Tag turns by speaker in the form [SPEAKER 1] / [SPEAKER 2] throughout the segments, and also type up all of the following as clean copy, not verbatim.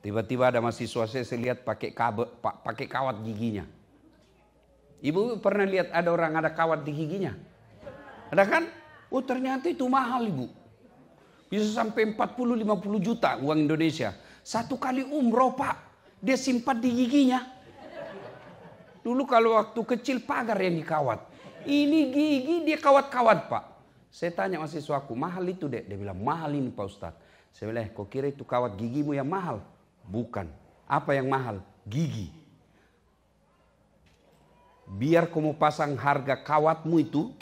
[SPEAKER 1] Tiba-tiba ada mahasiswa saya lihat pakai kawat giginya. Ibu pernah lihat ada orang ada kawat di giginya? Ada kan? Oh ternyata itu mahal ibu. Bisa sampai 40-50 juta uang Indonesia. Satu kali umroh pak, dia simpan di giginya. Dulu kalau waktu kecil pagar yang dikawat. Ini gigi dia kawat-kawat pak. Saya tanya mahasiswaku, mahal itu dek? Dia bilang mahal ini pak Ustadz. Saya bilang, kok kira itu kawat gigimu yang mahal? Bukan. Apa yang mahal? Gigi. Biar kamu pasang harga kawatmu itu,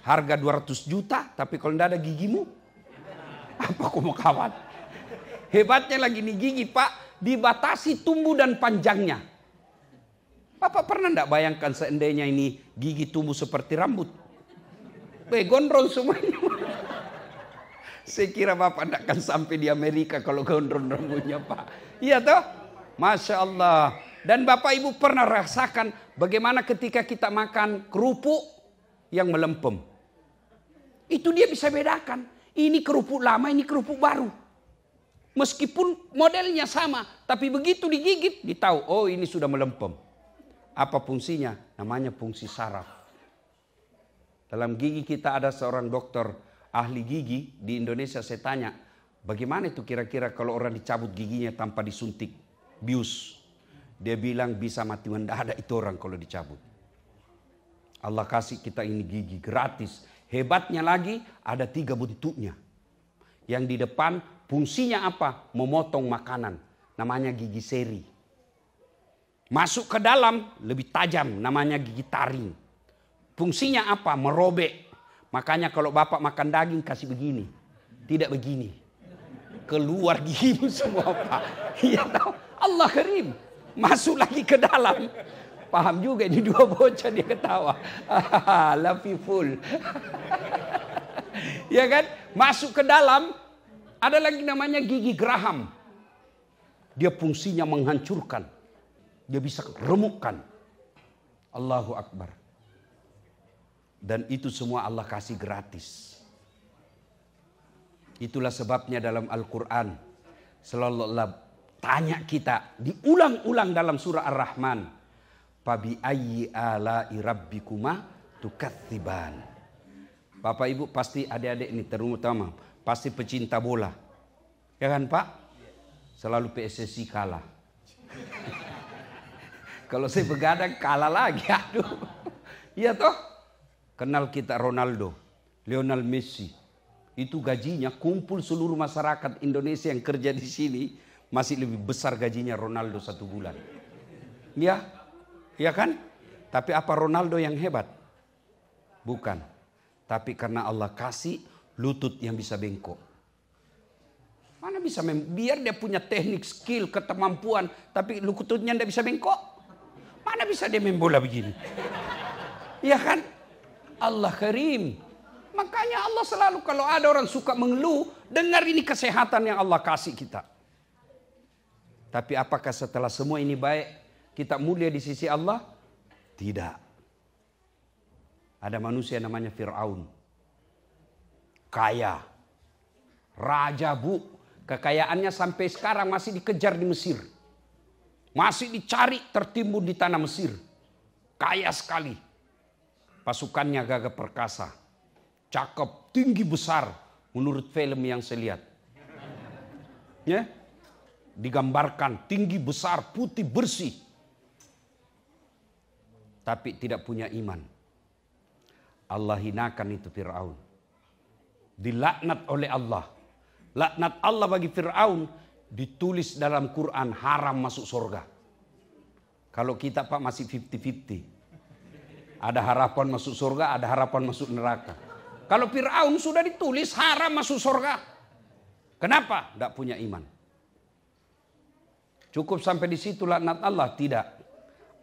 [SPEAKER 1] harga 200 juta, tapi kalau tidak ada gigimu, apa kamu kawat? Hebatnya lagi nih gigi pak, dibatasi tumbuh dan panjangnya. Bapak pernah tidak bayangkan seandainya ini gigi tumbuh seperti rambut? Gondrong semuanya. Saya kira bapak tidak akan sampai di Amerika kalau gondrong rambutnya pak. Iya toh? Masya Allah. Dan bapak ibu pernah rasakan bagaimana ketika kita makan kerupuk yang melempem. Itu dia bisa bedakan. Ini kerupuk lama, ini kerupuk baru. Meskipun modelnya sama, tapi begitu digigit, ditahu, oh ini sudah melempem. Apa fungsinya? Namanya fungsi saraf. Dalam gigi kita ada seorang dokter ahli gigi di Indonesia, saya tanya, bagaimana itu kira-kira kalau orang dicabut giginya tanpa disuntik bius? Dia bilang bisa mati mendadak itu orang kalau dicabut. Allah kasih kita ini gigi gratis. Hebatnya lagi ada 3 bentuknya. Yang di depan fungsinya apa? Memotong makanan. Namanya gigi seri. Masuk ke dalam lebih tajam. Namanya gigi taring. Fungsinya apa? Merobek. Makanya kalau bapak makan daging kasih begini. Tidak begini. Keluar gigimu semua pak. Iya tahu. Allah karim. Masuk lagi ke dalam. Paham juga ini 2 bocah dia ketawa. Lafi full. Ya kan? Masuk ke dalam. Ada lagi namanya gigi geraham. Dia fungsinya menghancurkan. Dia bisa remukkan. Allahu Akbar. Dan itu semua Allah kasih gratis. Itulah sebabnya dalam Al-Quran selalu Allah tanya kita. Diulang-ulang dalam surah Ar-Rahman. Fabi ayyi ala'i rabbikuma tukatsiban. Bapak ibu pasti adik-adik ini terutama pasti pecinta bola. Ya kan pak? Selalu PSSI kalah. Kalau saya begadang kalah lagi. Aduh. Iya toh? Kenal kita Ronaldo, Lionel Messi. Itu gajinya kumpul seluruh masyarakat Indonesia yang kerja di sini masih lebih besar gajinya Ronaldo 1 bulan. Ya, ya kan? Tapi apa Ronaldo yang hebat? Bukan. Tapi karena Allah kasih lutut yang bisa bengkok. Mana bisa biar dia punya teknik, skill, kemampuan, tapi lututnya tidak bisa bengkok. Mana bisa dia main bola begini? Iya kan? Allah karim. Makanya Allah selalu kalau ada orang suka mengeluh, dengar ini kesehatan yang Allah kasih kita. Tapi apakah setelah semua ini baik, kita mulia di sisi Allah? Tidak. Ada manusia namanya Fir'aun. Kaya. Raja bu. Kekayaannya sampai sekarang masih dikejar di Mesir. Masih dicari tertimbun di tanah Mesir. Kaya sekali. Pasukannya gagah perkasa. Cakep, tinggi besar. Menurut film yang saya lihat. Ya. Digambarkan tinggi besar, putih bersih. Tapi tidak punya iman. Allah hinakan itu Fir'aun. Dilaknat oleh Allah. Laknat Allah bagi Fir'aun ditulis dalam Quran haram masuk surga. Kalau kita pak masih 50-50. Ada harapan masuk surga, ada harapan masuk neraka. Kalau Fir'aun sudah ditulis haram masuk surga. Kenapa? Tidak punya iman. Cukup sampai di situ laknat Allah? Tidak.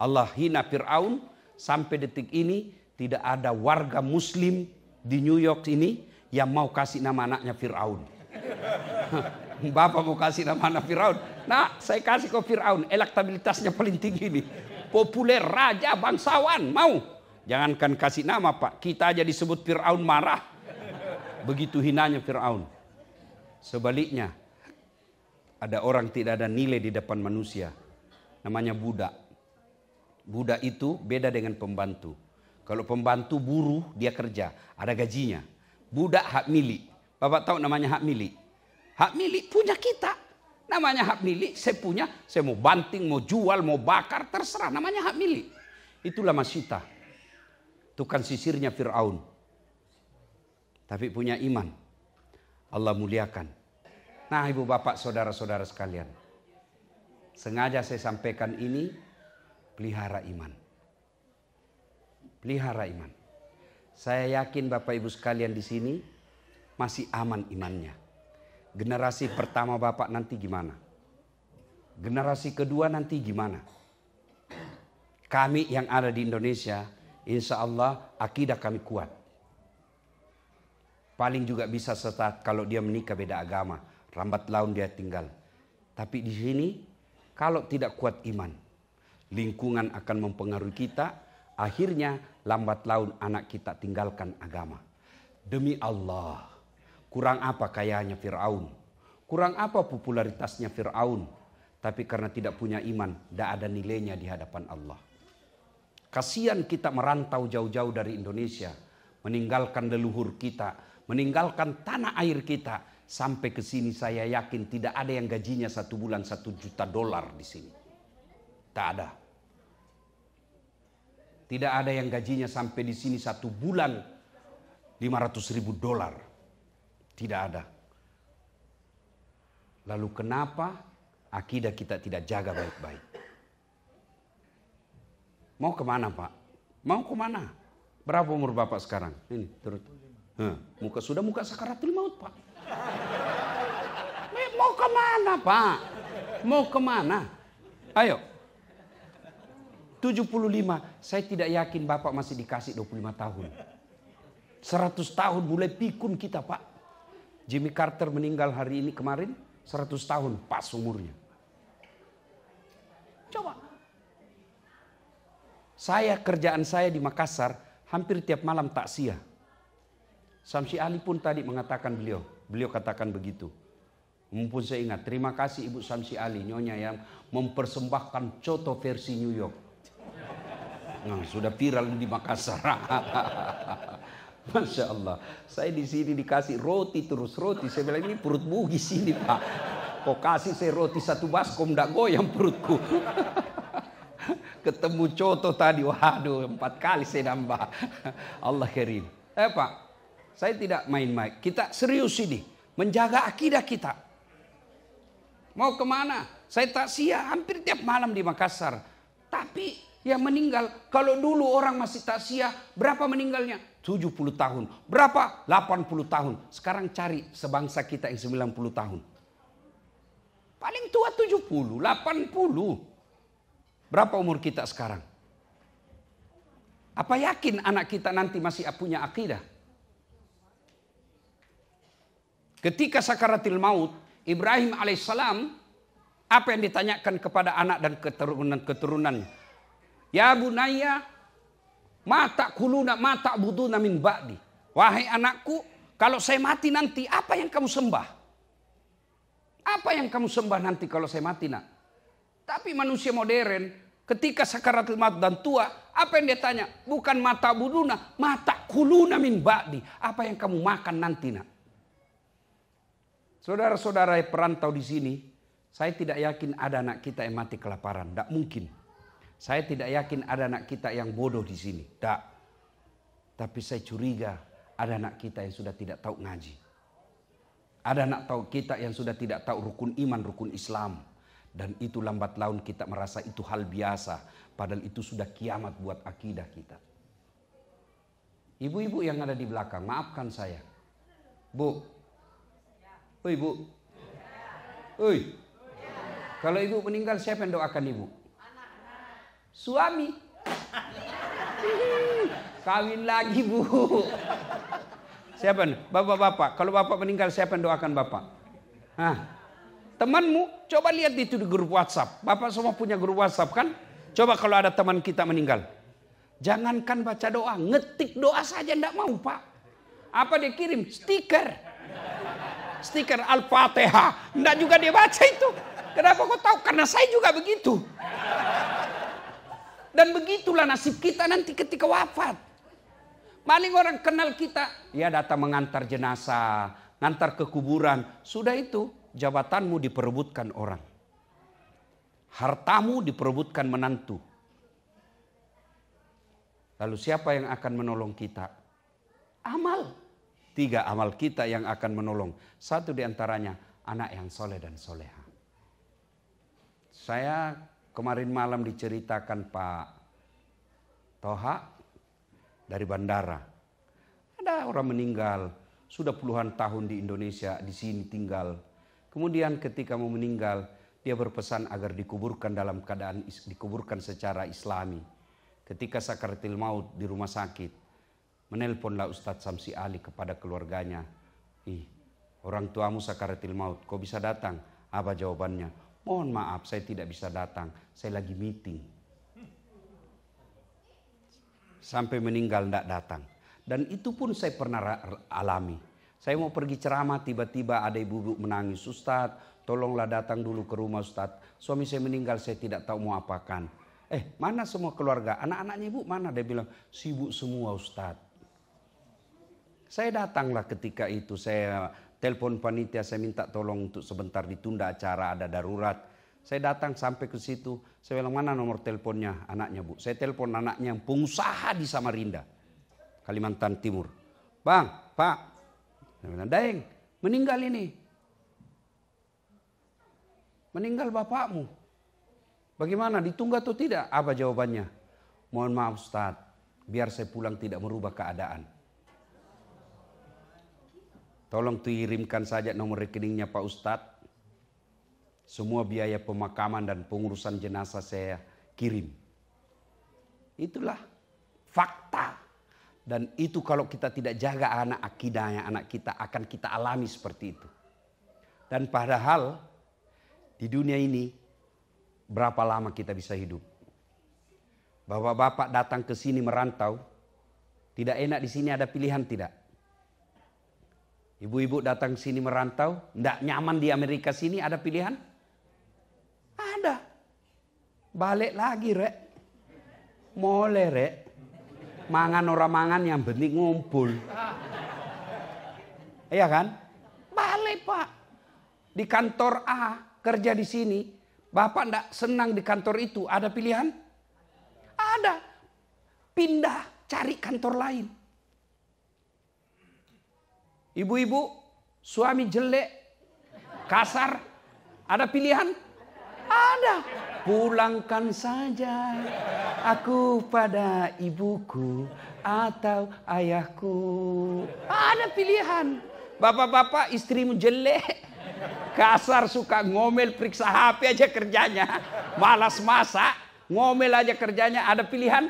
[SPEAKER 1] Allah hina Fir'aun sampai detik ini tidak ada warga muslim di New York ini yang mau kasih nama anaknya Fir'aun. Bapak mau kasih nama anak Fir'aun? Nah, saya kasih ke Fir'aun. Elektabilitasnya paling tinggi nih. Populer, raja, bangsawan. Mau? Jangankan kasih nama pak. Kita aja disebut Fir'aun marah. Begitu hinanya Fir'aun. Sebaliknya. Ada orang tidak ada nilai di depan manusia. Namanya budak. Budak itu beda dengan pembantu. Kalau pembantu buruh, dia kerja, ada gajinya. Budak hak milik. Bapak tahu namanya hak milik? Hak milik punya kita. Namanya hak milik, saya punya, saya mau banting, mau jual, mau bakar, terserah. Namanya hak milik. Itulah Masyitah. Tukang sisirnya Fir'aun. Tapi punya iman. Allah muliakan. Nah ibu bapak saudara-saudara sekalian. Sengaja saya sampaikan ini, pelihara iman. Pelihara iman. Saya yakin bapak ibu sekalian di sini masih aman imannya. Generasi pertama bapak nanti gimana? Generasi kedua nanti gimana? Kami yang ada di Indonesia, insya Allah akidah kami kuat. Paling juga bisa setat kalau dia menikah beda agama, lambat laun dia tinggal. Tapi di sini kalau tidak kuat iman, lingkungan akan mempengaruhi kita. Akhirnya lambat laun anak kita tinggalkan agama. Demi Allah, kurang apa kayanya Fir'aun? Kurang apa popularitasnya Fir'aun? Tapi karena tidak punya iman, tidak ada nilainya di hadapan Allah. Kasihan kita merantau jauh-jauh dari Indonesia, meninggalkan leluhur kita, meninggalkan tanah air kita. Sampai ke sini saya yakin tidak ada yang gajinya 1 bulan $1 juta di sini. Tak ada. Tidak ada yang gajinya sampai di sini 1 bulan $500.000. Tidak ada. Lalu kenapa akidah kita tidak jaga baik-baik? Mau kemana Pak? Mau kemana? Berapa umur Bapak sekarang? Ini turut. Muka sakaratul maut Pak. Mau kemana Pak? Mau kemana? Ayo. 75. Saya tidak yakin Bapak masih dikasih 25 tahun. 100 tahun mulai pikun kita Pak. Jimmy Carter meninggal hari ini kemarin. 100 tahun pas umurnya. Coba. Kerjaan saya di Makassar hampir tiap malam takziah. Samsi Ali pun tadi mengatakan beliau katakan begitu. Mumpun saya ingat, terima kasih Ibu Samsi Ali, nyonya yang mempersembahkan coto versi New York. Nah, sudah viral di Makassar. Masya Allah. Saya di sini dikasih roti terus roti. Saya bilang ini perut bugis ini Pak. Kok kasih saya roti 1 baskom ndak goyang perutku. Ketemu coto tadi, waduh 4 kali saya nambah. Allah karim. Pak, saya tidak main-main. Kita serius ini menjaga akidah kita. Mau kemana? Saya takziah hampir tiap malam di Makassar. Tapi yang meninggal, kalau dulu orang masih takziah, berapa meninggalnya? 70 tahun. Berapa? 80 tahun. Sekarang cari sebangsa kita yang 90 tahun. Paling tua 70, 80. Berapa umur kita sekarang? Apa yakin anak kita nanti masih punya akidah? Ketika sakaratil maut, Ibrahim alaihissalam, apa yang ditanyakan kepada anak dan keturunan-keturunannya? Ya bunayya, mata buduna min ba'di. Wahai anakku, kalau saya mati nanti, apa yang kamu sembah? Apa yang kamu sembah nanti kalau saya mati nak? Tapi manusia modern, ketika sakaratul maut dan tua, apa yang dia tanya? Bukan mata buduna, mata kuluna min ba'di. Apa yang kamu makan nanti nak? Saudara-saudara yang perantau di sini, saya tidak yakin ada anak kita yang mati kelaparan. Tidak mungkin. Saya tidak yakin ada anak kita yang bodoh di sini. Tidak. Tapi saya curiga ada anak kita yang sudah tidak tahu ngaji. Ada anak tahu kita yang sudah tidak tahu rukun iman, rukun Islam. Dan itu lambat laun kita merasa itu hal biasa. Padahal itu sudah kiamat buat akidah kita. Ibu-ibu yang ada di belakang, maafkan saya. Bu. Oi bu. Oi. Kalau ibu meninggal siapa yang doakan ibu? Suami. Kawin lagi bu. Siapa? Bapak-bapak. Kalau bapak meninggal siapa yang doakan bapak? Hah? Temanmu, coba lihat itu di grup WhatsApp. Bapak semua punya grup WhatsApp kan? Coba kalau ada teman kita meninggal. Jangankan baca doa, ngetik doa saja enggak mau pak. Apa dia kirim? Stiker. stiker Al-Fatihah. Enggak juga dia baca itu. Kenapa kau tahu? Karena saya juga begitu. Dan begitulah nasib kita nanti ketika wafat. Maling orang kenal kita, ya datang mengantar jenazah, ngantar ke kuburan. Sudah itu, jabatanmu diperebutkan orang. Hartamu diperebutkan menantu. Lalu siapa yang akan menolong kita? Amal. 3 amal kita yang akan menolong. 1 diantaranya, anak yang soleh dan soleha. Saya kemarin malam diceritakan Pak Toha dari bandara. Ada orang meninggal, sudah puluhan tahun di Indonesia, di sini tinggal. Kemudian ketika mau meninggal, dia berpesan agar dikuburkan dalam keadaan dikuburkan secara Islami. Ketika sakaratul maut di rumah sakit, menelponlah Ustadz Samsi Ali kepada keluarganya. Orang tuamu sakaratul maut, kau bisa datang? Apa jawabannya? Mohon maaf, saya tidak bisa datang, saya lagi meeting. Sampai meninggal tidak datang. Dan itu pun saya pernah alami. Saya mau pergi ceramah, tiba-tiba ada ibu-ibu menangis. Ustadz, tolonglah datang dulu ke rumah Ustadz. Suami saya meninggal, saya tidak tahu mau apakan. Mana semua keluarga? Anak-anaknya ibu mana? Dia bilang, sibuk semua Ustadz. Saya datanglah ketika itu. Saya telepon panitia, saya minta tolong untuk sebentar ditunda acara, ada darurat. Saya datang sampai ke situ. Saya bilang, mana nomor teleponnya anaknya bu? Saya telepon anaknya yang pengusaha di Samarinda, Kalimantan Timur. Bang, Pak. Saya bilang, Daeng, meninggal ini. Meninggal bapakmu. Bagaimana, ditunggu atau tidak? Apa jawabannya? Mohon maaf Ustadz, biar saya pulang tidak merubah keadaan. Tolong kirimkan saja nomor rekeningnya Pak Ustadz. Semua biaya pemakaman dan pengurusan jenazah saya kirim. Itulah fakta. Dan itu kalau kita tidak jaga anak akidahnya, anak kita akan kita alami seperti itu. Dan padahal di dunia ini berapa lama kita bisa hidup? Bapak-bapak datang ke sini merantau, tidak enak di sini ada pilihan tidak? Ibu-ibu datang ke sini merantau, tidak nyaman di Amerika sini ada pilihan? Ada. Balik lagi rek. Mulai rek. Mangan orang mangan yang penting ngumpul. Iya kan? Balik Pak. Di kantor A kerja di sini. Bapak tidak senang di kantor itu. Ada pilihan? Ada. Pindah cari kantor lain. Ibu-ibu, suami jelek, kasar. Ada pilihan? Ada. Pulangkan saja aku pada ibuku atau ayahku. Ada pilihan. Bapak-bapak istrimu jelek, kasar, suka ngomel, periksa HP aja kerjanya. Malas masak, ngomel aja kerjanya. Ada pilihan?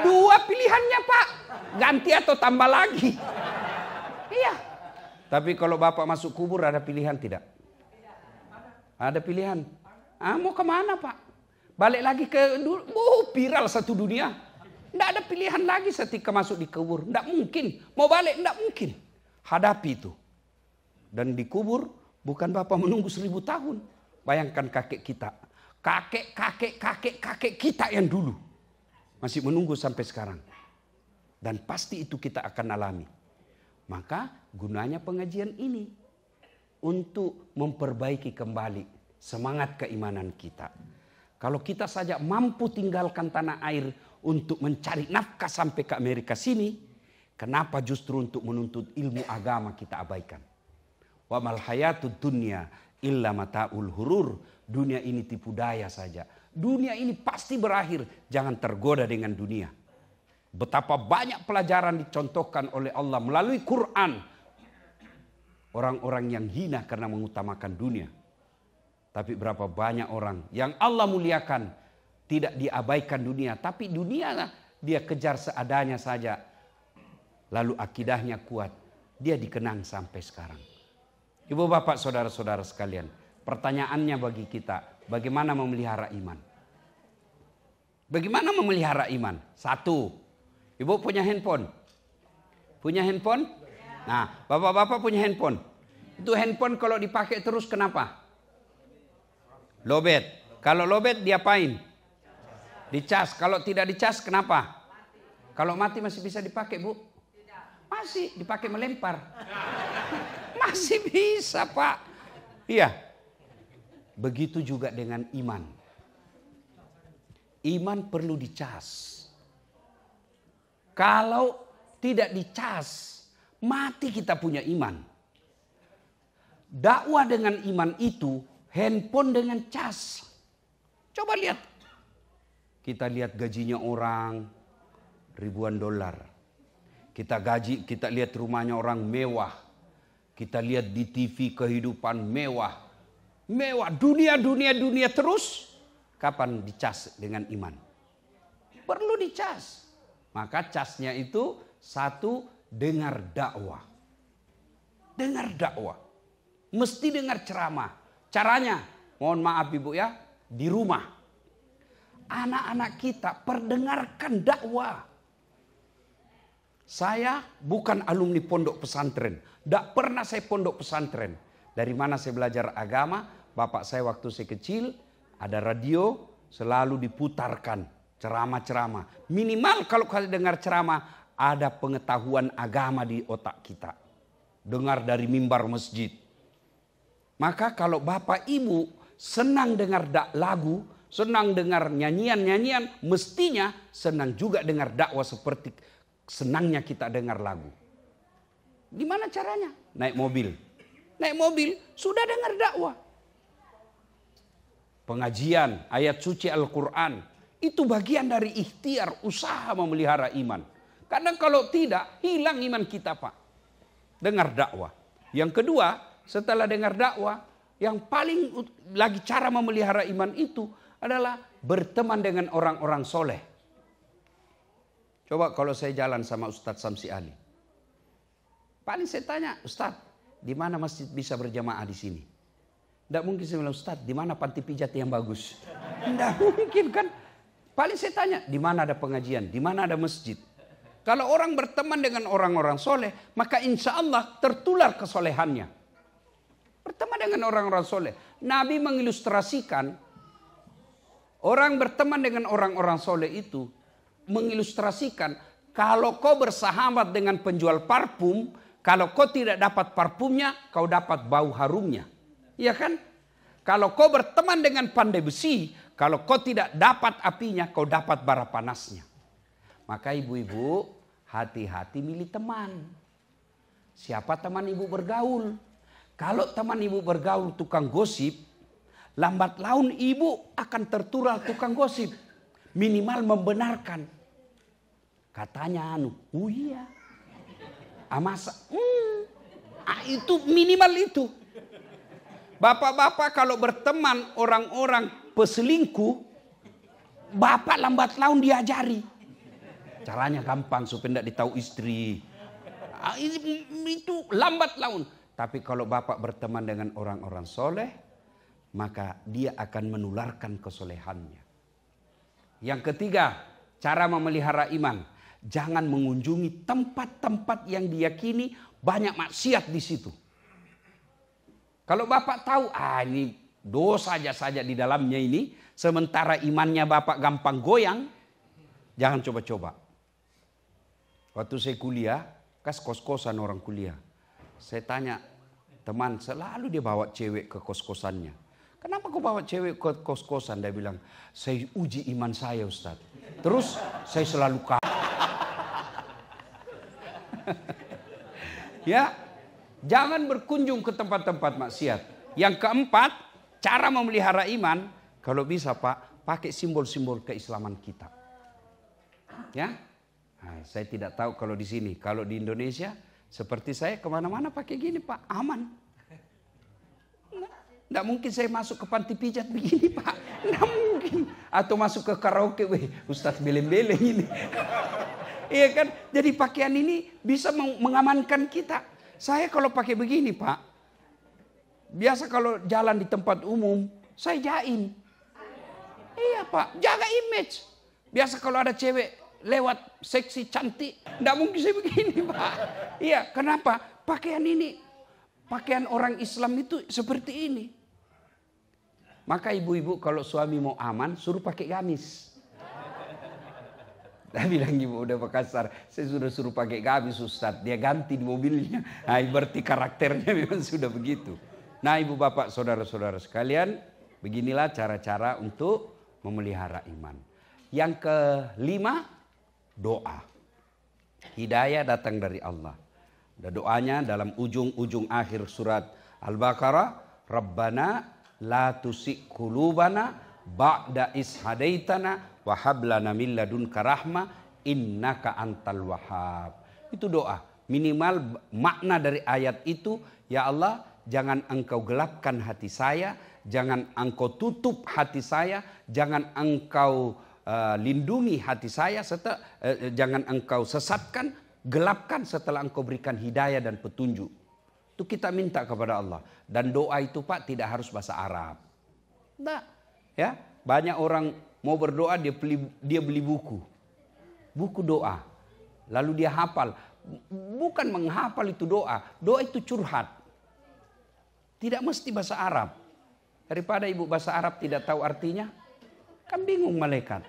[SPEAKER 1] 2 pilihannya Pak. Ganti atau tambah lagi. Iya. Tapi kalau bapak masuk kubur ada pilihan tidak? Ada pilihan. Mau kemana Pak? Balik lagi ke dulu. Viral satu dunia. Tidak ada pilihan lagi ketika masuk di kubur. Tidak mungkin. Mau balik tidak mungkin. Hadapi itu. Dan di kubur bukan bapak menunggu 1000 tahun. Bayangkan kakek kita. Kakek kita yang dulu. Masih menunggu sampai sekarang. Dan pasti itu kita akan alami. Maka gunanya pengajian ini. Untuk memperbaiki kembali semangat keimanan kita. Kalau kita saja mampu tinggalkan tanah air untuk mencari nafkah sampai ke Amerika sini, kenapa justru untuk menuntut ilmu agama kita abaikan? Wa mal hayatud dunya illa mataul hurur. Dunia ini tipu daya saja. Dunia ini pasti berakhir, jangan tergoda dengan dunia. Betapa banyak pelajaran dicontohkan oleh Allah melalui Quran. Orang-orang yang hina karena mengutamakan dunia. Tapi berapa banyak orang yang Allah muliakan tidak diabaikan dunia. Tapi dunia dia kejar seadanya saja. Lalu akidahnya kuat. Dia dikenang sampai sekarang. Ibu bapak saudara-saudara sekalian. Pertanyaannya bagi kita. Bagaimana memelihara iman? Bagaimana memelihara iman? 1. Ibu punya handphone? Punya handphone? Nah, bapak-bapak punya handphone? Itu handphone kalau dipakai terus kenapa? Lowbat. Kalau lowbat diapain? Dicas. Kalau tidak dicas kenapa? Kalau mati masih bisa dipakai, Bu? Masih dipakai melempar. Masih bisa, Pak. Iya. Begitu juga dengan iman. Iman perlu dicas. Kalau tidak dicas, mati kita punya iman. Dakwah dengan iman itu handphone dengan cas. Coba lihat. Kita lihat gajinya orang ribuan dolar. Kita lihat rumahnya orang mewah. Kita lihat di TV kehidupan mewah. Mewah, dunia terus. Kapan dicas dengan iman? Perlu dicas. Maka casnya itu satu, dengar dakwah. Dengar dakwah. Mesti dengar ceramah. Caranya, mohon maaf Ibu ya, di rumah. Anak-anak kita perdengarkan dakwah. Saya bukan alumni pondok pesantren. Tidak pernah saya pondok pesantren. Dari mana saya belajar agama? Bapak saya waktu saya kecil, ada radio, selalu diputarkan ceramah-ceramah. Minimal kalau kalian dengar ceramah, ada pengetahuan agama di otak kita. Dengar dari mimbar masjid. Maka kalau bapak ibu senang dengar lagu, senang dengar nyanyian-nyanyian, mestinya senang juga dengar dakwah seperti senangnya kita dengar lagu. Gimana caranya? Naik mobil. Naik mobil, sudah dengar dakwah. Pengajian, ayat suci Al-Quran. Itu bagian dari ikhtiar, usaha memelihara iman. Karena kalau tidak, hilang iman kita, Pak. Dengar dakwah. Yang kedua, setelah dengar dakwah, yang paling lagi cara memelihara iman itu adalah berteman dengan orang-orang soleh. Coba kalau saya jalan sama Ustadz Samsi Ali. Paling saya tanya, Ustadz, di mana masjid bisa berjamaah di sini? Tidak mungkin saya bilang, Ustadz, di mana panti pijat yang bagus? Tidak mungkin kan. Paling saya tanya, di mana ada pengajian? Di mana ada masjid? Kalau orang berteman dengan orang-orang soleh, maka insya Allah tertular kesolehannya. Berteman dengan orang-orang soleh. Nabi mengilustrasikan, orang berteman dengan orang-orang soleh itu, mengilustrasikan, kalau kau bersahabat dengan penjual parfum, kalau kau tidak dapat parfumnya, kau dapat bau harumnya. Iya kan? Kalau kau berteman dengan pandai besi, kalau kau tidak dapat apinya, kau dapat bara panasnya. Maka ibu-ibu hati-hati milih teman. Siapa teman ibu bergaul? Kalau teman ibu bergaul tukang gosip, lambat laun ibu akan tertular tukang gosip. Minimal membenarkan. Katanya oh iya. Masa? Itu minimal itu. Bapak-bapak kalau berteman orang-orang peselingkuh, bapak lambat laun diajari. Caranya gampang supaya tidak ditahu istri. Itu lambat laun. Tapi kalau bapak berteman dengan orang-orang soleh, maka dia akan menularkan kesolehannya. Yang ketiga, cara memelihara iman. Jangan mengunjungi tempat-tempat yang diyakini banyak maksiat di situ. Kalau bapak tahu, ini dosa saja di dalamnya ini, sementara imannya bapak gampang goyang, jangan coba-coba. Waktu saya kuliah, kos-kosan orang kuliah. Saya tanya, teman selalu dia bawa cewek ke kos-kosannya. Kenapa kau bawa cewek ke kos-kosan? Dia bilang, saya uji iman saya Ustaz. Terus saya selalu ya, jangan berkunjung ke tempat-tempat maksiat. Yang keempat, cara memelihara iman, kalau bisa Pak, pakai simbol-simbol keislaman kita. Ya, saya tidak tahu kalau di sini, kalau di Indonesia, seperti saya kemana-mana pakai gini Pak, aman. Nggak mungkin saya masuk ke panti pijat begini Pak, nggak mungkin. Atau masuk ke karaoke, Ustadz beleng-beleng ini. Iya kan, jadi pakaian ini bisa mengamankan kita. Saya kalau pakai begini Pak, biasa kalau jalan di tempat umum, saya jaim. Iya Pak, jaga image. Biasa kalau ada cewek lewat seksi cantik, nggak mungkin saya begini Pak. Iya, kenapa? Pakaian ini Pakaian orang Islam itu seperti ini. Maka ibu-ibu kalau suami mau aman, suruh pakai gamis. Dia bilang ibu udah kasar, saya sudah suruh pakai gamis Ustaz. Dia ganti di mobilnya. Nah, berarti karakternya memang sudah begitu. Nah ibu bapak saudara-saudara sekalian, beginilah cara-cara untuk memelihara iman. Yang kelima, doa. Hidayah datang dari Allah. Dan doanya dalam ujung-ujung akhir surat Al-Baqarah, Rabbana la tusik qulubana ba'da is hadaitana wa hab lana min ladunka rahmah innaka antal wahhab. Itu doa. Minimal makna dari ayat itu, ya Allah, jangan engkau gelapkan hati saya, jangan engkau tutup hati saya, jangan engkau lindungi hati saya, serta jangan engkau sesatkan, gelapkan setelah engkau berikan hidayah dan petunjuk. Itu kita minta kepada Allah. Dan doa itu Pak tidak harus bahasa Arab. Nah, ya, banyak orang mau berdoa dia beli buku. Buku doa. Lalu dia hafal. Bukan menghafal itu doa. Doa itu curhat. Tidak mesti bahasa Arab. Daripada ibu bahasa Arab tidak tahu artinya, kan bingung malaikat.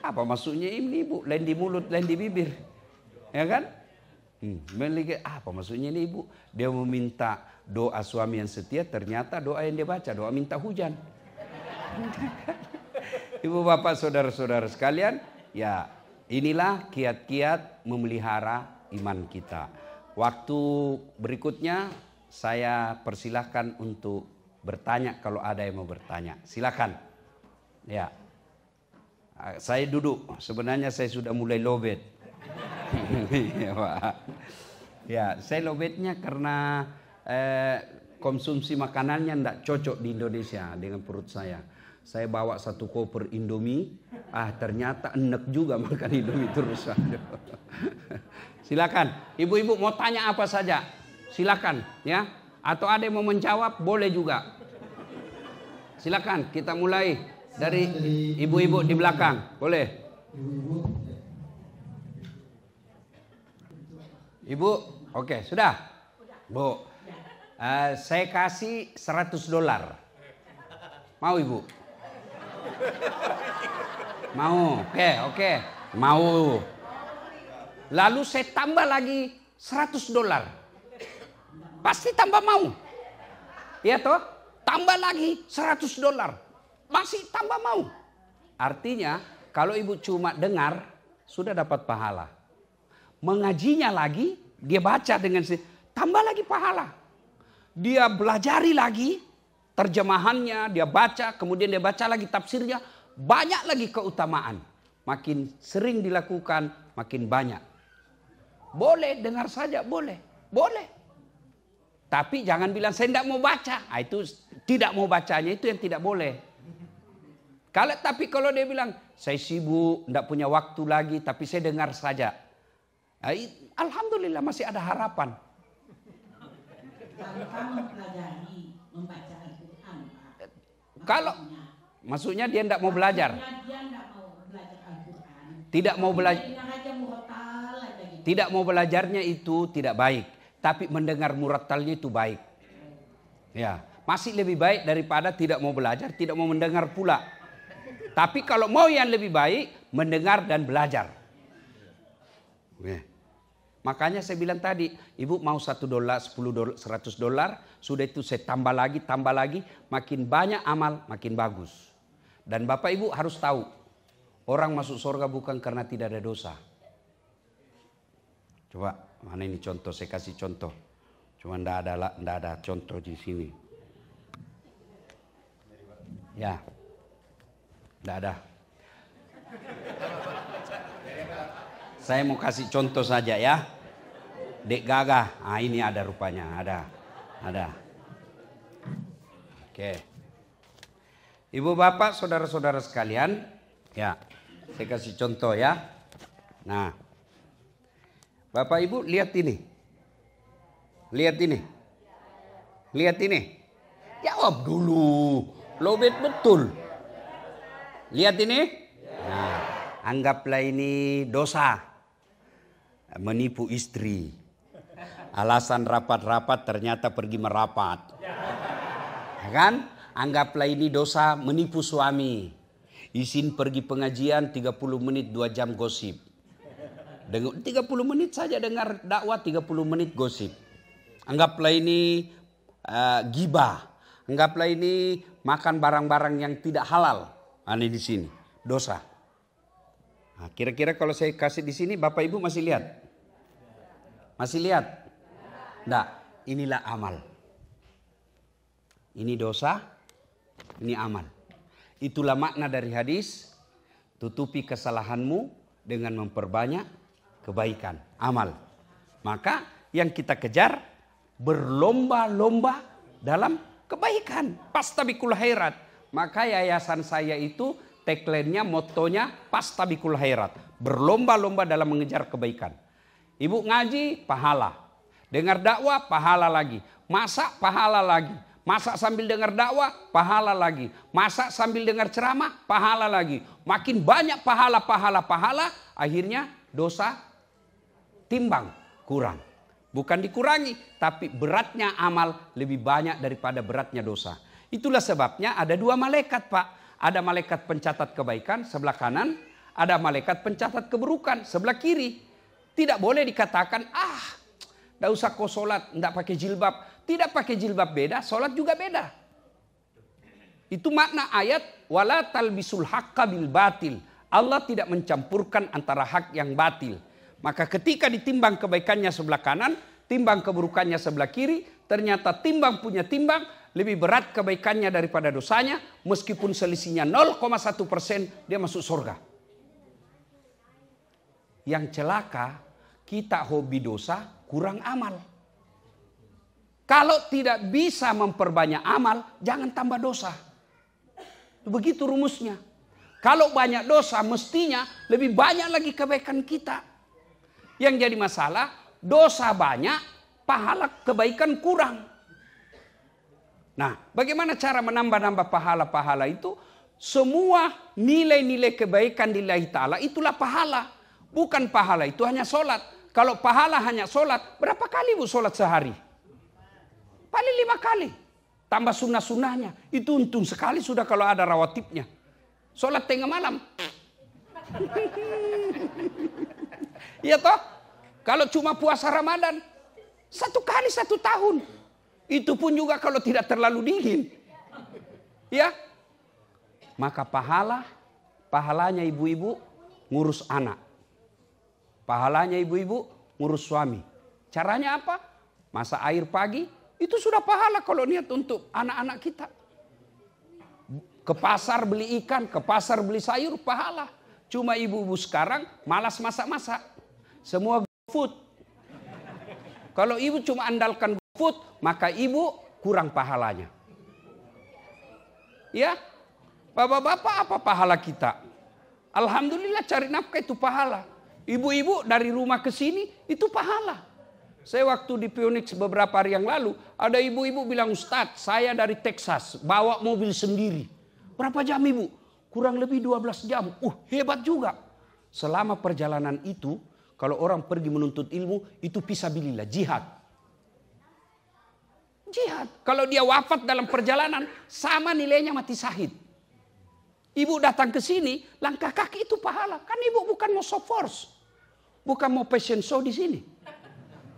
[SPEAKER 1] Apa maksudnya ini ibu? Lain di mulut, lain di bibir. Ya kan? Apa maksudnya ini ibu? Dia meminta doa suami yang setia, ternyata doa yang dia baca doa minta hujan. Ibu bapak saudara-saudara sekalian, ya inilah kiat-kiat memelihara iman kita. Waktu berikutnya saya persilahkan untuk bertanya kalau ada yang mau bertanya. Silakan. Ya. Saya duduk, sebenarnya saya sudah mulai lowbat. Ya, saya lowbatnya karena konsumsi makanannya tidak cocok di Indonesia dengan perut saya. Saya bawa 1 koper Indomie, ternyata enek juga makan Indomie terus. Silakan, ibu-ibu mau tanya apa saja, silakan ya. Atau ada yang mau menjawab, boleh juga. Silakan, kita mulai dari ibu-ibu di belakang, boleh. Ibu, oke, sudah? Bu, saya kasih $100. Mau ibu? Mau, oke. Mau. Lalu saya tambah lagi $100. Pasti tambah mau. Iya toh? Tambah lagi $100. Masih tambah mau. Artinya, kalau ibu cuma dengar, sudah dapat pahala. Mengajinya lagi, dia baca dengan tambah lagi pahala. Dia belajari lagi terjemahannya, dia baca, kemudian dia baca lagi tafsirnya, banyak lagi keutamaan. Makin sering dilakukan, makin banyak. Boleh dengar saja, boleh. Tapi jangan bilang saya tidak mau baca. Itu tidak mau bacanya itu yang tidak boleh. Tapi kalau dia bilang saya sibuk, tidak punya waktu lagi, tapi saya dengar saja. Alhamdulillah masih ada harapan. Kalau maksudnya dia tidak mau belajar. Tidak mau belajar. Tidak mau belajarnya itu tidak baik. Tapi mendengar murattalnya itu baik. Ya, masih lebih baik daripada tidak mau belajar, tidak mau mendengar pula. Tapi kalau mau yang lebih baik, mendengar dan belajar. Makanya saya bilang tadi, ibu mau $1, $10, $100, sudah itu saya tambah lagi, makin banyak amal, makin bagus. Dan bapak ibu harus tahu, orang masuk surga bukan karena tidak ada dosa. Coba, mana ini contoh, saya kasih contoh. Cuma tidak ada contoh di sini. Ya, tidak ada. Saya mau kasih contoh saja ya. Dek Gagah, ini ada rupanya, ada. Oke. Ibu bapak, saudara-saudara sekalian, ya, saya kasih contoh ya. Nah, bapak ibu lihat ini. Jawab dulu, lobet betul. Lihat ini. Nah, anggaplah ini dosa. Menipu istri. Alasan rapat-rapat ternyata pergi merapat. Ya kan? Anggaplah ini dosa menipu suami. Izin pergi pengajian 30 menit 2 jam gosip. 30 menit saja dengar dakwah, 30 menit gosip. Anggaplah ini gibah. Anggaplah ini makan barang-barang yang tidak halal. Ini di sini dosa. Nah, kira-kira kalau saya kasih di sini Bapak Ibu masih lihat? Masih lihat? Nah, inilah amal. Ini dosa, ini amal. Itulah makna dari hadis, tutupi kesalahanmu dengan memperbanyak kebaikan, amal. Maka yang kita kejar berlomba-lomba dalam kebaikan. Pastabikul khairat. Maka yayasan saya itu tagline-nya, motonya pastabikul khairat. Berlomba-lomba dalam mengejar kebaikan. Ibu ngaji, pahala. Dengar dakwah, pahala lagi. Masak, pahala lagi. Masak sambil dengar dakwah, pahala lagi. Masak sambil dengar ceramah, pahala lagi. Makin banyak pahala, akhirnya dosa timbang, kurang. Bukan dikurangi, tapi beratnya amal lebih banyak daripada beratnya dosa. Itulah sebabnya ada 2 malaikat, Pak. Ada malaikat pencatat kebaikan sebelah kanan, ada malaikat pencatat keburukan sebelah kiri. Tidak boleh dikatakan, tidak usah kau sholat, tidak pakai jilbab. Tidak pakai jilbab beda, sholat juga beda. Itu makna ayat, wala talbisul haqqa bil batil. Allah tidak mencampurkan antara hak yang batil. Maka ketika ditimbang kebaikannya sebelah kanan, timbang keburukannya sebelah kiri, ternyata timbang punya timbang lebih berat kebaikannya daripada dosanya, meskipun selisihnya 0,1% dia masuk surga. Yang celaka, kita hobi dosa, kurang amal. Kalau tidak bisa memperbanyak amal, jangan tambah dosa. Begitu rumusnya. Kalau banyak dosa, mestinya lebih banyak lagi kebaikan kita. Yang jadi masalah, dosa banyak, pahala kebaikan kurang. Nah, bagaimana cara menambah-nambah pahala-pahala itu? Semua nilai-nilai kebaikan lillahi ta'ala itulah pahala. Bukan pahala itu hanya sholat. Kalau pahala hanya sholat, berapa kali Bu sholat sehari? Paling 5 kali. Tambah sunnah-sunnahnya. Itu untung sekali sudah kalau ada rawatibnya. Sholat tengah malam. Iya toh? Kalau cuma puasa Ramadan. 1 kali 1 tahun. Itu pun juga kalau tidak terlalu dingin. Ya. Maka pahalanya ibu-ibu ngurus anak. Pahalanya ibu-ibu ngurus suami. Caranya apa? Masak air pagi. Itu sudah pahala kalau niat untuk anak-anak kita. Ke pasar beli ikan, ke pasar beli sayur, pahala. Cuma ibu-ibu sekarang malas masak-masak. Semua GoFood. Kalau ibu cuma andalkan GoFood, maka ibu kurang pahalanya. Ya, bapak-bapak apa pahala kita? Alhamdulillah cari nafkah itu pahala. Ibu-ibu dari rumah ke sini itu pahala. Saya waktu di Phoenix beberapa hari yang lalu, ada ibu-ibu bilang, Ustadz, saya dari Texas, bawa mobil sendiri. Berapa jam ibu? Kurang lebih 12 jam. Hebat juga. Selama perjalanan itu, kalau orang pergi menuntut ilmu, itu fisabilillah, jihad. Jihad. Kalau dia wafat dalam perjalanan, sama nilainya mati syahid. Ibu datang ke sini, langkah kaki itu pahala. Kan ibu bukan mau show force. Bukan mau fashion show di sini.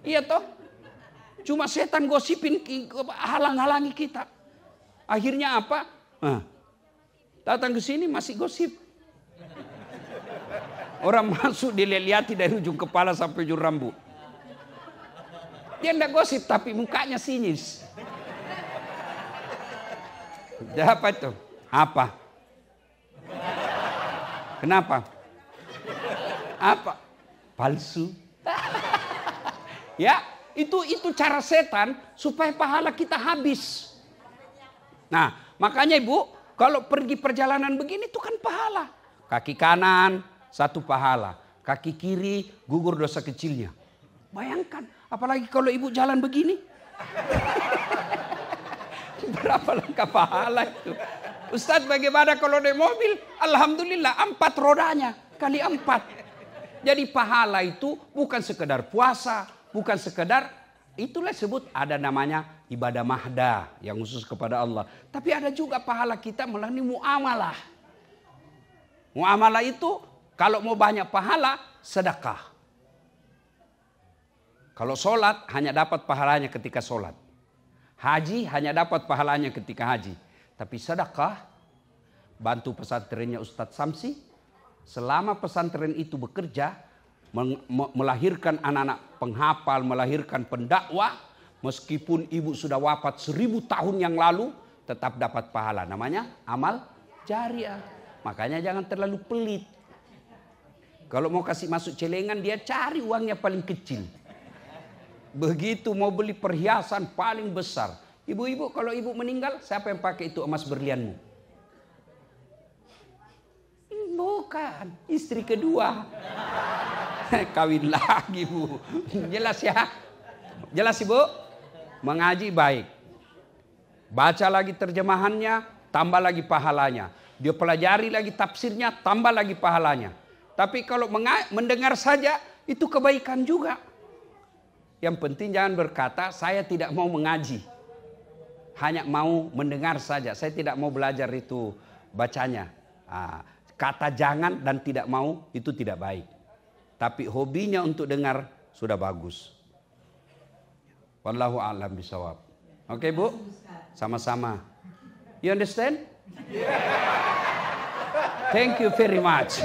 [SPEAKER 1] Iya toh? Cuma setan gosipin halang-halangi kita. Akhirnya apa? Datang ke sini masih gosip. Orang masuk dilihat-lihati dari ujung kepala sampai ujung rambut. Dia enggak gosip tapi mukanya sinis. Apa itu? Apa? Kenapa? Apa? Palsu. Ya, itu cara setan supaya pahala kita habis. Nah, makanya ibu, kalau pergi perjalanan begini itu kan pahala. Kaki kanan 1 pahala, kaki kiri gugur dosa kecilnya. Bayangkan, apalagi kalau ibu jalan begini. Berapa langkah pahala itu? Ustadz, bagaimana kalau naik mobil? Alhamdulillah 4 rodanya kali 4. Jadi pahala itu bukan sekedar puasa, bukan sekedar Itulah sebut ada namanya ibadah mahda yang khusus kepada Allah. Tapi ada juga pahala kita melalui muamalah. Muamalah itu kalau mau banyak pahala, sedekah. Kalau sholat hanya dapat pahalanya ketika sholat. Haji hanya dapat pahalanya ketika haji. Tapi sedekah, bantu pesantrennya Ustadz Samsi. Selama pesantren itu bekerja, melahirkan anak-anak penghafal, melahirkan pendakwah. Meskipun ibu sudah wafat 1000 tahun yang lalu, tetap dapat pahala. Namanya amal jariah. Makanya jangan terlalu pelit. Kalau mau kasih masuk celengan, dia cari uangnya paling kecil. Begitu mau beli perhiasan paling besar. Ibu-ibu kalau ibu meninggal, siapa yang pakai itu emas berlianmu? Bukan, istri kedua. Kawin lagi bu. Jelas ya? Jelas ibu? Mengaji baik. Baca lagi terjemahannya, tambah lagi pahalanya. Dia pelajari lagi tafsirnya, tambah lagi pahalanya. Tapi kalau mendengar saja, itu kebaikan juga. Yang penting jangan berkata, saya tidak mau mengaji. Hanya mau mendengar saja. Saya tidak mau belajar itu bacanya. Kata jangan dan tidak mau itu tidak baik. Tapi hobinya untuk dengar sudah bagus. Wallahu a'lam bishawab. Oke bu? Sama-sama. You understand? Thank you very much.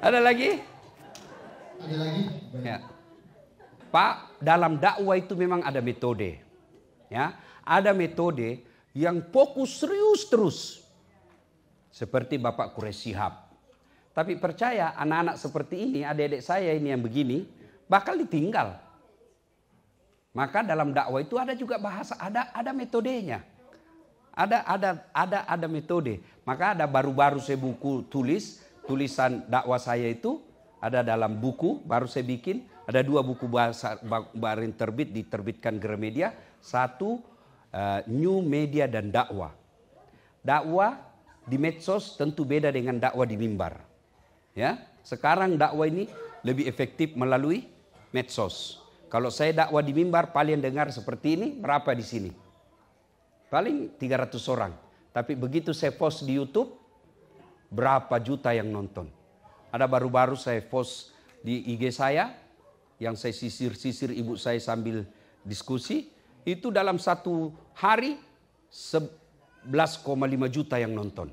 [SPEAKER 1] Ada lagi?
[SPEAKER 2] Ada lagi?
[SPEAKER 1] Ya. Pak, dalam dakwah itu memang ada metode. Ya, ada metode yang fokus serius terus. Seperti Bapak Quraisy Shihab. Tapi percaya anak-anak seperti ini, adik-adik saya ini yang begini, bakal ditinggal. Maka dalam dakwah itu ada juga bahasa, ada metodenya. Ada metode. Maka ada baru-baru saya buku tulisan dakwah saya itu ada dalam buku baru saya bikin. Ada 2 buku bahasa baru diterbitkan Gramedia. 1 New Media dan Dakwah. Dakwah di medsos tentu beda dengan dakwah di mimbar. Ya, sekarang dakwah ini lebih efektif melalui medsos. Kalau saya dakwah di mimbar paling dengar seperti ini berapa di sini? Paling 300 orang. Tapi begitu saya post di YouTube berapa juta yang nonton. Ada baru-baru saya post di IG saya yang saya sisir ibu saya sambil diskusi. Itu dalam 1 hari 11,5 juta yang nonton.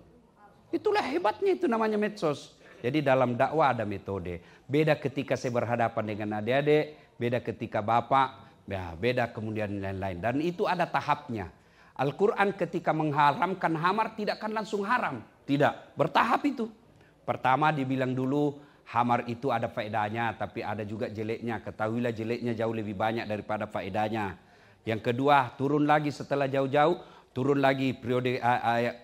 [SPEAKER 1] Itulah hebatnya itu namanya medsos. Jadi dalam dakwah ada metode. Beda ketika saya berhadapan dengan adik-adik, beda ketika bapak, ya beda kemudian lain-lain. Dan itu ada tahapnya. Al-Quran ketika mengharamkan hamar tidak akan langsung haram. Tidak, bertahap itu. Pertama dibilang dulu hamar itu ada faedahnya, tapi ada juga jeleknya. Ketahuilah jeleknya jauh lebih banyak daripada faedahnya. Yang kedua turun lagi setelah jauh-jauh, turun lagi periode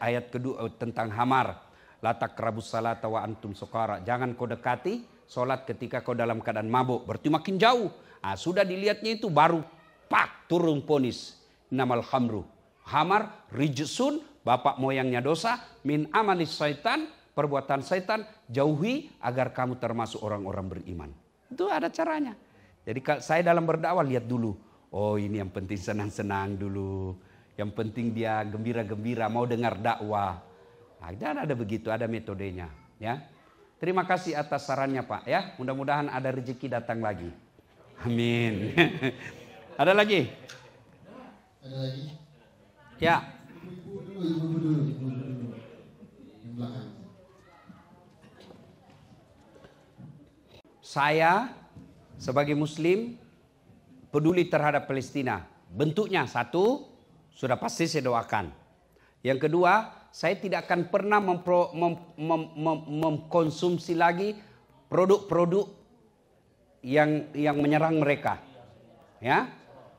[SPEAKER 1] ayat kedua tentang hamar. La taqrabus salata wa antum sukara. Jangan kau dekati solat ketika kau dalam keadaan mabuk. Berarti makin jauh. Sudah dilihatnya itu baru pak turun ponis. Namal khamru. Hamar rijsun, bapak moyangnya dosa. Min amalis syaitan, perbuatan syaitan. Jauhi agar kamu termasuk orang-orang beriman. Itu ada caranya. Jadi saya dalam berdakwah lihat dulu. Oh ini yang penting senang-senang dulu. Yang penting dia gembira-gembira mau dengar dakwah. Dan ada begitu, ada metodenya. Ya, terima kasih atas sarannya Pak. Ya, mudah-mudahan ada rezeki datang lagi. Amin. Ada lagi?
[SPEAKER 2] Ada lagi?
[SPEAKER 1] Ya.
[SPEAKER 2] Ibu dulu. Yang belakang.
[SPEAKER 1] Saya sebagai Muslim peduli terhadap Palestina. Bentuknya 1, sudah pasti saya doakan. Yang kedua, saya tidak akan pernah mengkonsumsi lagi produk-produk yang menyerang mereka. Ya,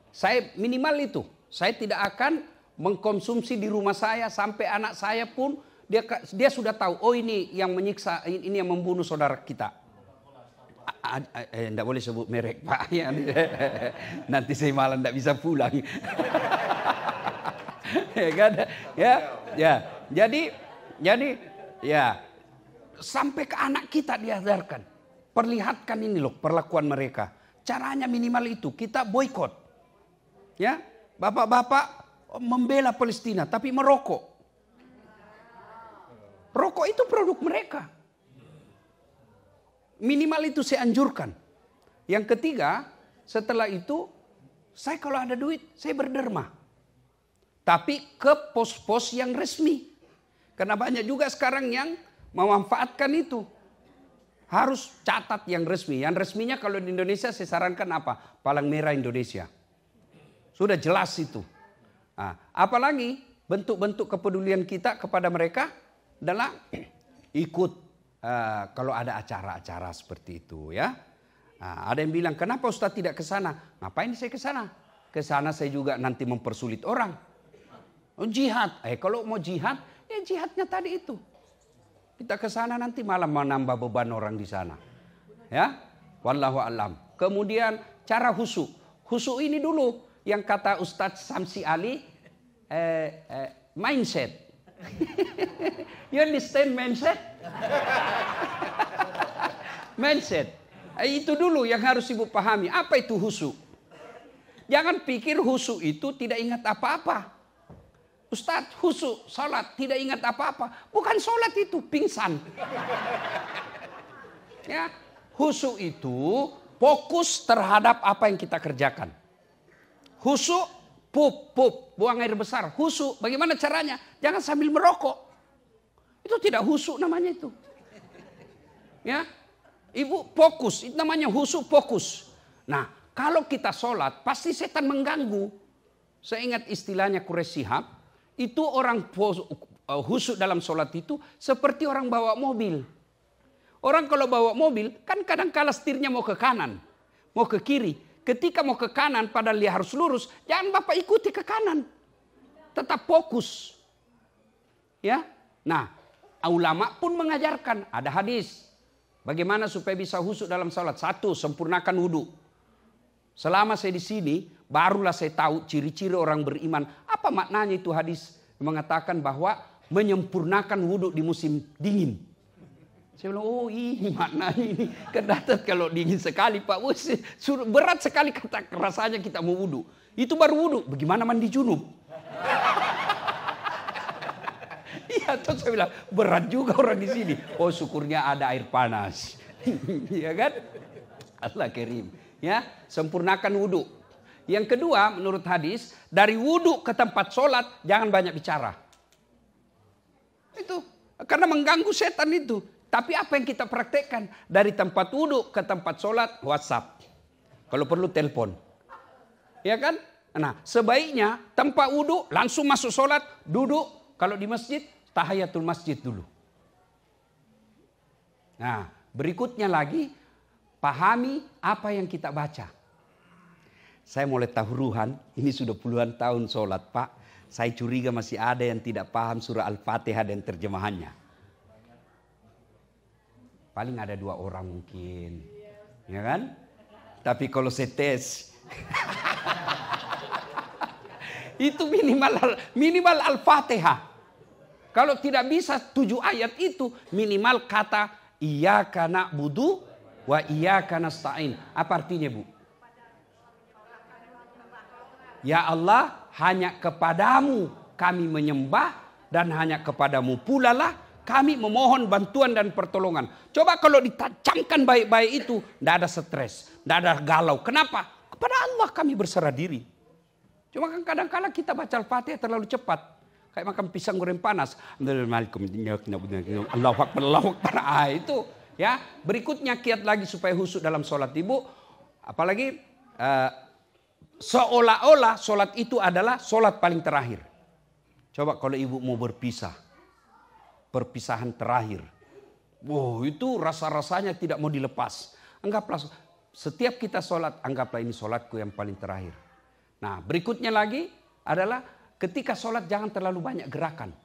[SPEAKER 1] saya minimal itu. Saya tidak akan mengkonsumsi di rumah saya sampai anak saya pun dia sudah tahu. Oh ini yang menyiksa, ini yang membunuh saudara kita. Tidak boleh sebut merek Pak. Nanti saya malah tidak bisa pulang. Ya kan? Ya. Jadi ya sampai ke anak kita diajarkan. Perlihatkan ini loh perlakuan mereka. Caranya minimal itu, kita boykot. Ya, bapak-bapak membela Palestina tapi merokok. Rokok itu produk mereka. Minimal itu saya anjurkan. Yang ketiga, setelah itu saya kalau ada duit saya berderma. Tapi ke pos-pos yang resmi. Karena banyak juga sekarang yang memanfaatkan itu. Harus catat yang resmi. Yang resminya kalau di Indonesia saya sarankan apa? Palang Merah Indonesia. Sudah jelas itu. Nah, apalagi bentuk-bentuk kepedulian kita kepada mereka adalah ikut kalau ada acara-acara seperti itu ya. Nah, ada yang bilang kenapa Ustaz tidak ke sana? Ngapain saya ke sana? Ke sana saya juga nanti mempersulit orang. Oh, jihad. Kalau mau jihad, ya jihadnya tadi itu. Kita ke sana nanti malah menambah beban orang di sana. Ya, wallahu alam. Kemudian cara husu. Husu ini dulu yang kata Ustadz Samsi Ali mindset. You understand mindset? Mindset. Itu dulu yang harus ibu pahami. Apa itu husu? Jangan pikir husu itu tidak ingat apa-apa. Ustadz, husu, sholat, tidak ingat apa-apa. Bukan sholat itu, pingsan. Ya, husu itu fokus terhadap apa yang kita kerjakan. Husu, pup, buang air besar. Husu, bagaimana caranya? Jangan sambil merokok. Itu tidak husu namanya itu. Ya, ibu fokus, itu namanya husu fokus. Nah, kalau kita sholat, pasti setan mengganggu. Saya ingat istilahnya Quraisy Shihab. Itu orang husuk dalam sholat itu seperti orang bawa mobil. Orang kalau bawa mobil kan kadang-kala setirnya mau ke kanan, mau ke kiri. Ketika mau ke kanan padahal dia harus lurus, jangan Bapak ikuti ke kanan. Tetap fokus. Ya. Nah, ulama pun mengajarkan, ada hadis. Bagaimana supaya bisa husuk dalam sholat? Satu, sempurnakan wudhu. Selama saya di sini, barulah saya tahu ciri-ciri orang beriman. Apa maknanya itu hadis? Mengatakan bahwa menyempurnakan wudhu di musim dingin. Saya bilang, oh ini maknanya ini. Kedatat kalau dingin sekali Pak. Berat sekali kata rasanya kita mau wudhu. Itu baru wudhu. Bagaimana mandi junub? Iya, terus saya bilang, berat juga orang di sini. Oh syukurnya ada air panas. Iya kan? Allah Karim. Ya, sempurnakan wudhu. Yang kedua, menurut hadis, dari wudhu ke tempat sholat, jangan banyak bicara. Itu, karena mengganggu setan itu. Tapi apa yang kita praktekkan? Dari tempat wudhu ke tempat sholat, WhatsApp. Kalau perlu telepon. Ya kan? Nah, sebaiknya tempat wudhu, langsung masuk sholat, duduk. Kalau di masjid, tahiyatul masjid dulu. Nah, berikutnya lagi, pahami apa yang kita baca. Saya mulai tahuruhan, ini sudah puluhan tahun sholat Pak. Saya curiga masih ada yang tidak paham surah Al-Fatihah dan terjemahannya. Paling ada 2 orang mungkin. Ya kan? Tapi kalau saya tes. Itu minimal Al-Fatihah. Kalau tidak bisa 7 ayat itu, minimal kata iyyaka na'budu wa iyyaka nasta'in. Apa artinya Bu? Ya Allah, hanya kepadamu kami menyembah dan hanya kepadamu pula lah kami memohon bantuan dan pertolongan. Coba kalau ditacamkan baik-baik itu, tidak ada stres, tidak ada galau. Kenapa? Kepada Allah kami berserah diri. Cuma kan kadang-kadang kita baca Al-Fatihah terlalu cepat. Kayak makan pisang goreng panas. Allahu Akbar, Allahu Akbar. Itu ya. Berikutnya kiat lagi supaya husuk dalam sholat ibu. Apalagi seolah-olah sholat itu adalah sholat paling terakhir. Coba kalau ibu mau berpisah. Perpisahan terakhir. Wow, itu rasa-rasanya tidak mau dilepas. Anggaplah setiap kita sholat, anggaplah ini sholatku yang paling terakhir. Nah, berikutnya lagi adalah ketika sholat jangan terlalu banyak gerakan.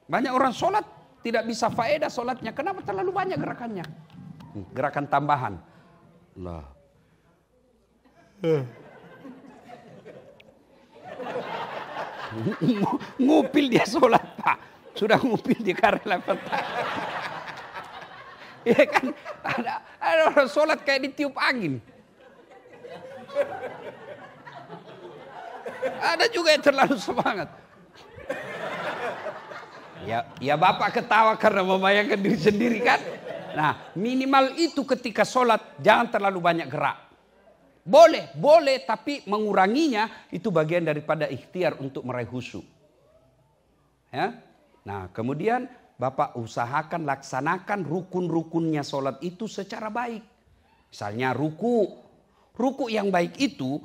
[SPEAKER 1] Banyak orang sholat tidak bisa faedah sholatnya. Kenapa terlalu banyak gerakannya? Gerakan tambahan. Allah. Ngupil dia sholat Pak. Sudah ngupil di karela. Ya kan? Ada orang sholat kayak ditiup angin. Ada juga yang terlalu semangat. Ya Bapak ketawa karena membayangkan diri sendiri kan. Nah minimal itu ketika sholat jangan terlalu banyak gerak. Boleh tapi menguranginya itu bagian daripada ikhtiar untuk meraih khusyuk. Ya. Nah kemudian Bapak usahakan laksanakan rukun-rukunnya sholat itu secara baik. Misalnya ruku yang baik itu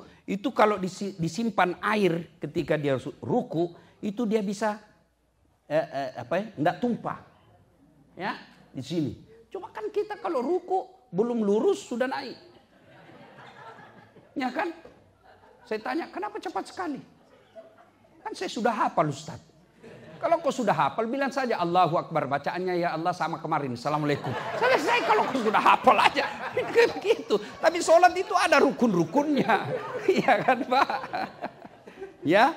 [SPEAKER 1] kalau disimpan air ketika dia ruku itu dia bisa enggak tumpah. Ya, di sini. Cuma kan kita kalau ruku belum lurus sudah naik. Ya kan? Saya tanya, kenapa cepat sekali? Kan saya sudah hafal Ustaz. Kalau kau sudah hafal bilang saja Allahu Akbar, bacaannya ya Allah sama kemarin. Assalamualaikum. Selesai kalau kau sudah hafal aja. Begitu. Tapi sholat itu ada rukun-rukunnya. Iya kan Pak? Ya.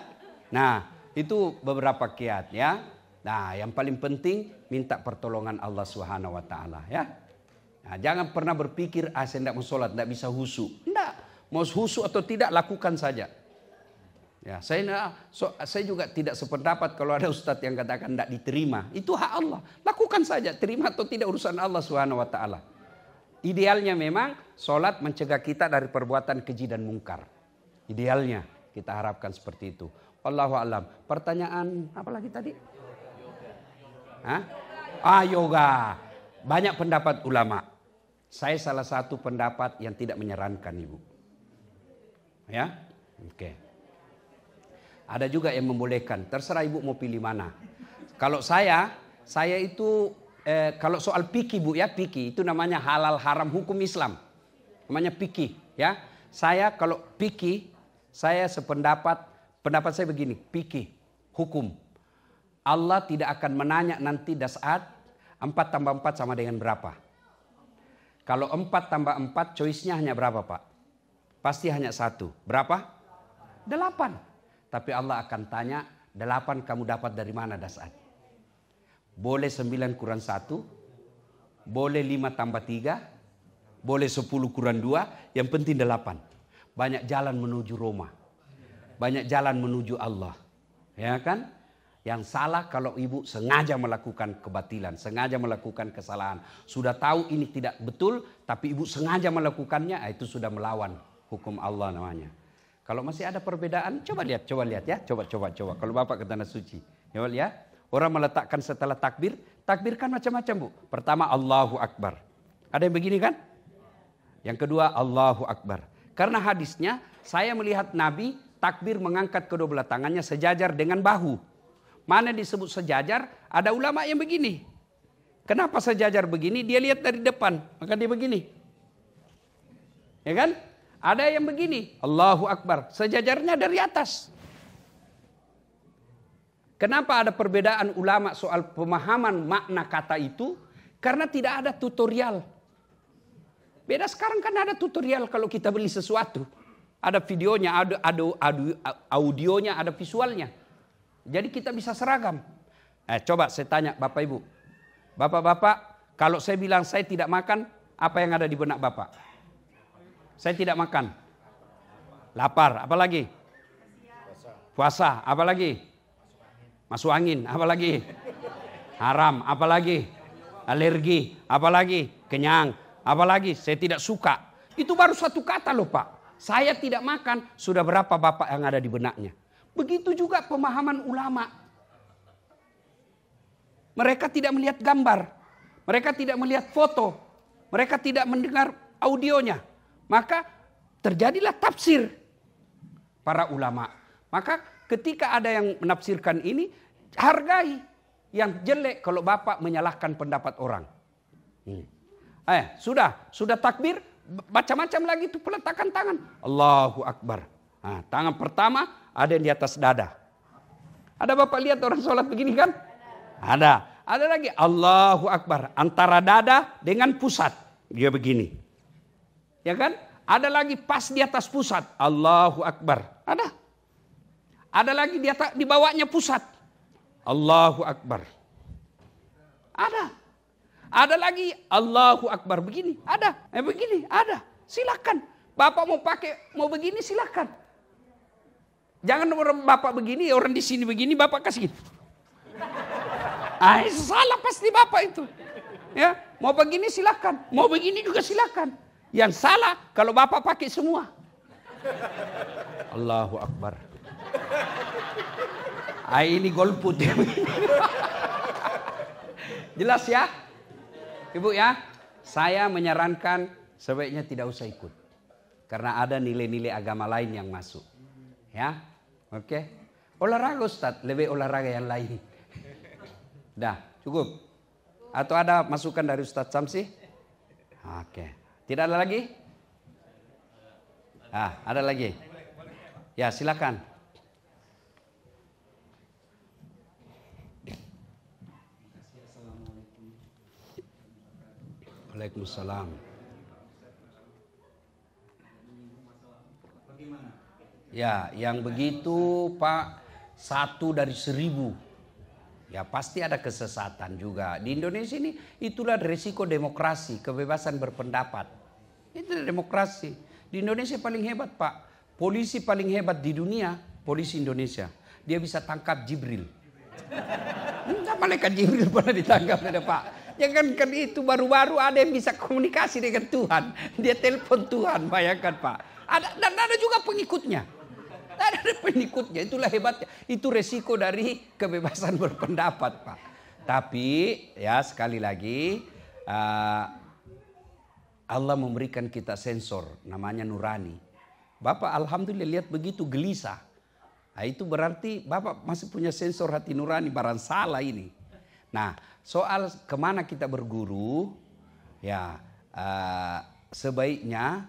[SPEAKER 1] Nah, itu beberapa kiat ya. Nah, yang paling penting minta pertolongan Allah Subhanahu wa taala ya. Nah, jangan pernah berpikir saya tidak mau sholat, tidak bisa khusyuk. Enggak. Mau khusyuk atau tidak lakukan saja. Ya, saya juga tidak sependapat kalau ada ustadz yang katakan tidak diterima. Itu hak Allah. Lakukan saja, terima atau tidak urusan Allah Subhanahu wa taala. Idealnya memang sholat mencegah kita dari perbuatan keji dan mungkar. Idealnya kita harapkan seperti itu. Wallahu a'lam. Pertanyaan apa lagi tadi? Yoga. Banyak pendapat ulama. Saya salah satu pendapat yang tidak menyarankan Ibu. Ya, oke. Ada juga yang membolehkan. Terserah Ibu mau pilih mana. Kalau saya itu kalau soal fikih Bu ya, fikih itu namanya halal haram hukum Islam. Namanya fikih ya. Saya kalau fikih saya pendapat saya begini, fikih hukum. Allah tidak akan menanya nanti saat 4 tambah 4 sama dengan berapa. Kalau 4 tambah 4 choice-nya hanya berapa Pak? Pasti hanya 1. Berapa? 8. Tapi Allah akan tanya, 8 kamu dapat dari mana saat? Boleh 9 kurang 1, boleh 5 tambah 3, boleh 10 kurang 2, yang penting 8. Banyak jalan menuju Roma. Banyak jalan menuju Allah. Ya kan? Yang salah kalau ibu sengaja melakukan kebatilan, sengaja melakukan kesalahan. Sudah tahu ini tidak betul, tapi ibu sengaja melakukannya, itu sudah melawan hukum Allah namanya. Kalau masih ada perbedaan, coba lihat ya. Coba. Kalau Bapak ke Tanah Suci. Coba lihat. Orang meletakkan setelah takbir kan macam-macam Bu. Pertama Allahu Akbar. Ada yang begini kan? Yang kedua Allahu Akbar. Karena hadisnya, saya melihat Nabi takbir mengangkat kedua belah tangannya sejajar dengan bahu. Mana disebut sejajar, ada ulama yang begini. Kenapa sejajar begini? Dia lihat dari depan, maka dia begini. Ya kan? Ada yang begini, Allahu Akbar, sejajarnya dari atas. Kenapa ada perbedaan ulama soal pemahaman makna kata itu? Karena tidak ada tutorial. Beda sekarang kan ada tutorial kalau kita beli sesuatu. Ada videonya, ada audionya, ada visualnya. Jadi kita bisa seragam. Coba saya tanya Bapak Ibu. Bapak-bapak, kalau saya bilang saya tidak makan, apa yang ada di benak Bapak? Saya tidak makan. Lapar, apa lagi? Puasa, apa lagi? Masuk angin, apa lagi? Haram, apa lagi? Alergi, apa lagi? Kenyang, apa lagi? Saya tidak suka. Itu baru satu kata loh Pak. Saya tidak makan, sudah berapa Bapak yang ada di benaknya? Begitu juga pemahaman ulama. Mereka tidak melihat gambar. Mereka tidak melihat foto. Mereka tidak mendengar audionya. Maka terjadilah tafsir para ulama. Maka ketika ada yang menafsirkan ini, hargai. Yang jelek kalau Bapak menyalahkan pendapat orang. Sudah takbir, macam-macam lagi itu peletakan tangan. Allahu Akbar. Nah, tangan pertama ada yang di atas dada. Ada Bapak lihat orang sholat begini kan? Ada. Ada lagi Allahu Akbar. Antara dada dengan pusat. Dia begini. Ya kan? Ada lagi pas di atas pusat. Allahu Akbar. Ada. Ada lagi di bawahnya pusat. Allahu Akbar. Ada. Ada lagi Allahu Akbar begini, ada. Begini, ada. Silakan. Bapak mau pakai, mau begini silakan. Jangan orang bapak begini, orang di sini begini, bapak kasih gitu. Salah pasti bapak itu. Ya, mau begini silakan, mau begini juga silakan. Yang salah kalau bapak pakai semua. Allahu Akbar. Ini golput. Jelas ya? Ibu ya, saya menyarankan sebaiknya tidak usah ikut. Karena ada nilai-nilai agama lain yang masuk. Ya, oke. Olahraga Ustadz, lebih olahraga yang lain. Dah, cukup. Atau ada masukan dari Ustadz Samsi? Oke. Tidak ada lagi? Ada lagi? Ya, silakan. Waalaikumsalam. Ya, yang begitu Pak, 1 dari 1000. Ya pasti ada kesesatan juga. Di Indonesia ini itulah risiko demokrasi, kebebasan berpendapat. Itu demokrasi. Di Indonesia paling hebat Pak. Polisi paling hebat di dunia, polisi Indonesia. Dia bisa tangkap Jibril. Enggak, malaikat Jibril pernah ditangkap ada Pak. Jangankan itu, baru-baru ada yang bisa komunikasi dengan Tuhan. Dia telepon Tuhan, bayangkan Pak. Dan ada juga pengikutnya. Ada pengikutnya, itulah hebatnya. Itu resiko dari kebebasan berpendapat Pak. Tapi ya sekali lagi Allah memberikan kita sensor namanya nurani. Bapak alhamdulillah lihat begitu gelisah. Itu berarti Bapak masih punya sensor hati nurani, barang salah ini. Nah, soal kemana kita berguru, ya sebaiknya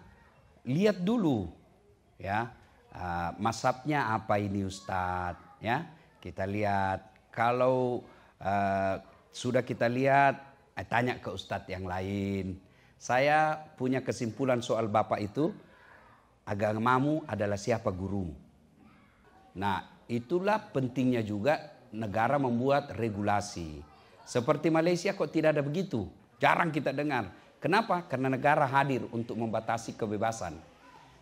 [SPEAKER 1] lihat dulu, ya mazhabnya apa ini Ustadz, ya kita lihat. Kalau sudah kita lihat, tanya ke Ustadz yang lain. Saya punya kesimpulan soal Bapak itu, agamamu adalah siapa gurumu. Nah, itulah pentingnya juga negara membuat regulasi. Seperti Malaysia kok tidak ada begitu. Jarang kita dengar. Kenapa? Karena negara hadir untuk membatasi kebebasan.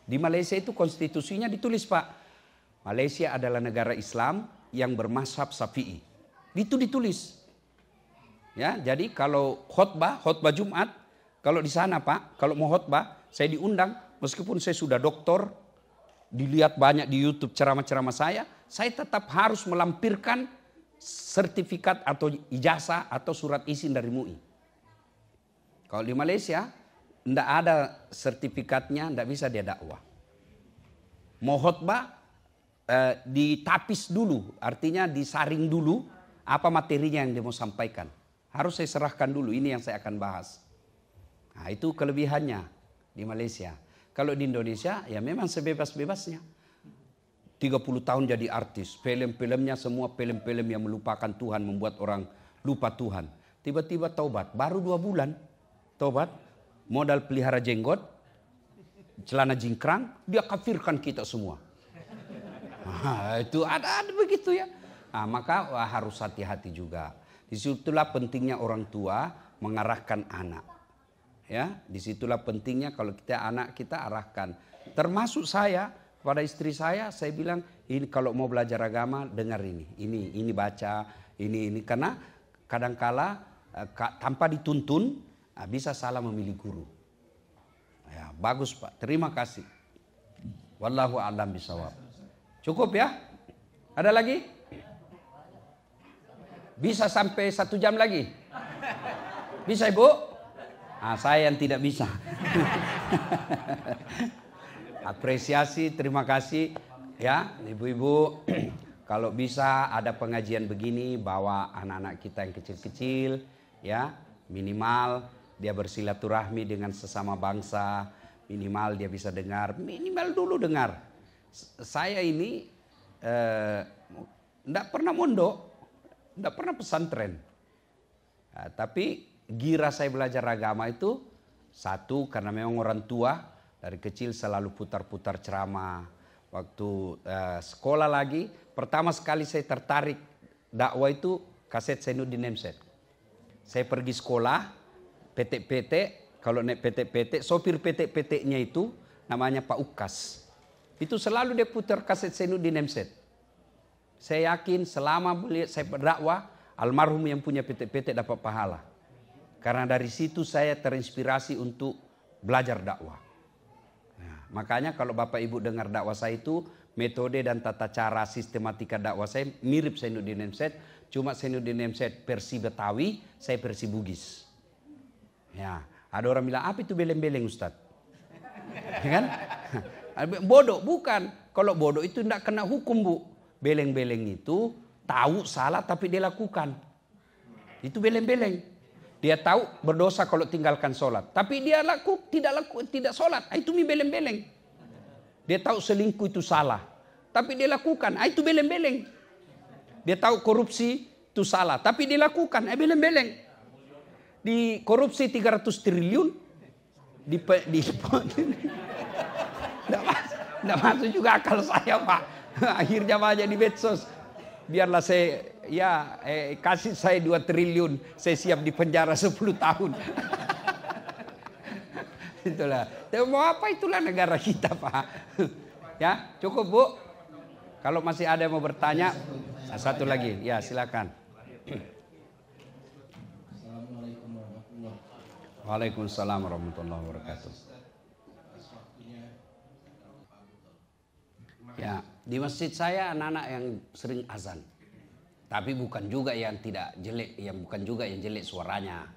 [SPEAKER 1] Di Malaysia itu konstitusinya ditulis Pak. Malaysia adalah negara Islam yang bermazhab Syafi'i. Itu ditulis. Ya, jadi kalau khutbah Jumat, kalau di sana Pak, kalau mau khutbah, saya diundang meskipun saya sudah doktor, dilihat banyak di YouTube ceramah-ceramah saya tetap harus melampirkan sertifikat atau ijazah atau surat izin dari MUI. Kalau di Malaysia tidak ada sertifikatnya, tidak bisa dia dakwah. Mau khutbah ditapis dulu, artinya disaring dulu apa materinya yang dia mau sampaikan. Harus saya serahkan dulu, ini yang saya akan bahas. Nah, itu kelebihannya di Malaysia. Kalau di Indonesia ya memang sebebas-bebasnya. 30 tahun jadi artis, film-filmnya semua film-film yang melupakan Tuhan, membuat orang lupa Tuhan. Tiba-tiba taubat, baru 2 bulan taubat, modal pelihara jenggot, celana jingkrang, dia kafirkan kita semua. Nah, itu ada begitu ya. Nah, maka harus hati-hati juga. Disitulah pentingnya orang tua mengarahkan anak. Ya, disitulah pentingnya kalau kita anak kita arahkan. Termasuk saya kepada istri saya bilang ini kalau mau belajar agama dengar ini baca ini karena kadangkala tanpa dituntun bisa salah memilih guru. Ya, bagus Pak, terima kasih. Wallahu a'lam bishawab. Cukup ya? Ada lagi? Bisa sampai 1 jam lagi? Bisa Ibu? Saya yang tidak bisa. Apresiasi, terima kasih ya ibu-ibu. Kalau bisa ada pengajian begini, bawa anak-anak kita yang kecil-kecil ya, minimal dia bersilaturahmi dengan sesama bangsa, minimal dia bisa dengar, minimal dulu dengar. Saya ini enggak pernah mondok, enggak pernah pesantren. Tapi gira saya belajar agama itu satu karena memang orang tua dari kecil selalu putar-putar ceramah. Waktu sekolah lagi, pertama sekali saya tertarik dakwah itu kaset Zainuddin Nursi. Saya pergi sekolah, PT-PT, kalau naik PT-PT, sopir PT-PT-nya itu namanya Pak Ukas. Itu selalu dia putar kaset Zainuddin MZ. Saya yakin selama saya berdakwah, almarhum yang punya PT-PT dapat pahala. Karena dari situ saya terinspirasi untuk belajar dakwah. Nah, makanya kalau Bapak Ibu dengar dakwah saya itu, metode dan tata cara sistematika dakwah saya mirip Zainuddin MZ. Cuma Zainuddin MZ versi Betawi, saya versi Bugis. Ya, ada orang bilang, apa itu beleng-beleng Ustadz? Ya kan? Bodoh, bukan. Kalau bodoh itu tidak kena hukum, Bu. Beleng-beleng itu tahu salah tapi dia lakukan. Itu beleng-beleng. Dia tahu berdosa kalau tinggalkan sholat. Tapi dia tidak sholat. Itu beleng-beleng. Dia tahu selingkuh itu salah. Tapi dia lakukan. Itu beleng-beleng. Dia tahu korupsi itu salah. Tapi dia lakukan. Beleng-beleng. Di korupsi 300 triliun. Tidak masuk juga akal saya, Pak. Akhirnya banyak di medsos. Biarlah saya kasih saya 2 triliun, saya siap di penjara 10 tahun. Itulah. Mau apa itulah negara kita, Pak. Ya, cukup, Bu. Kalau masih ada yang mau bertanya, satu lagi. Ya, silakan.
[SPEAKER 2] Assalamualaikum warahmatullahi wabarakatuh.
[SPEAKER 1] Waalaikumsalam warahmatullahi wabarakatuh. Ya, di masjid saya anak-anak yang sering azan. Tapi bukan juga yang tidak jelek, bukan juga yang jelek suaranya.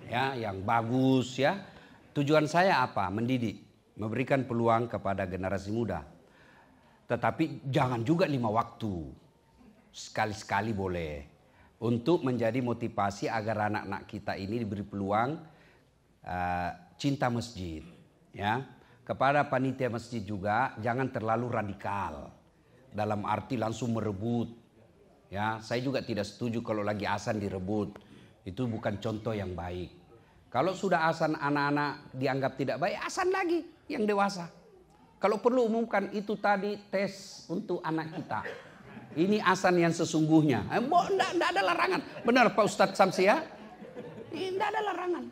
[SPEAKER 1] Ya, yang bagus ya. Tujuan saya apa? Mendidik, memberikan peluang kepada generasi muda. Tetapi jangan juga 5 waktu. Sekali-sekali boleh. Untuk menjadi motivasi agar anak-anak kita ini diberi peluang cinta masjid, ya. Kepada panitia masjid juga jangan terlalu radikal dalam arti langsung merebut. Ya, saya juga tidak setuju kalau lagi azan direbut. Itu bukan contoh yang baik. Kalau sudah azan anak-anak dianggap tidak baik, azan lagi yang dewasa. Kalau perlu umumkan itu tadi tes untuk anak kita. Ini azan yang sesungguhnya. Tidak ada larangan. Benar Pak Ustadz Samsi ya? Tidak ada larangan.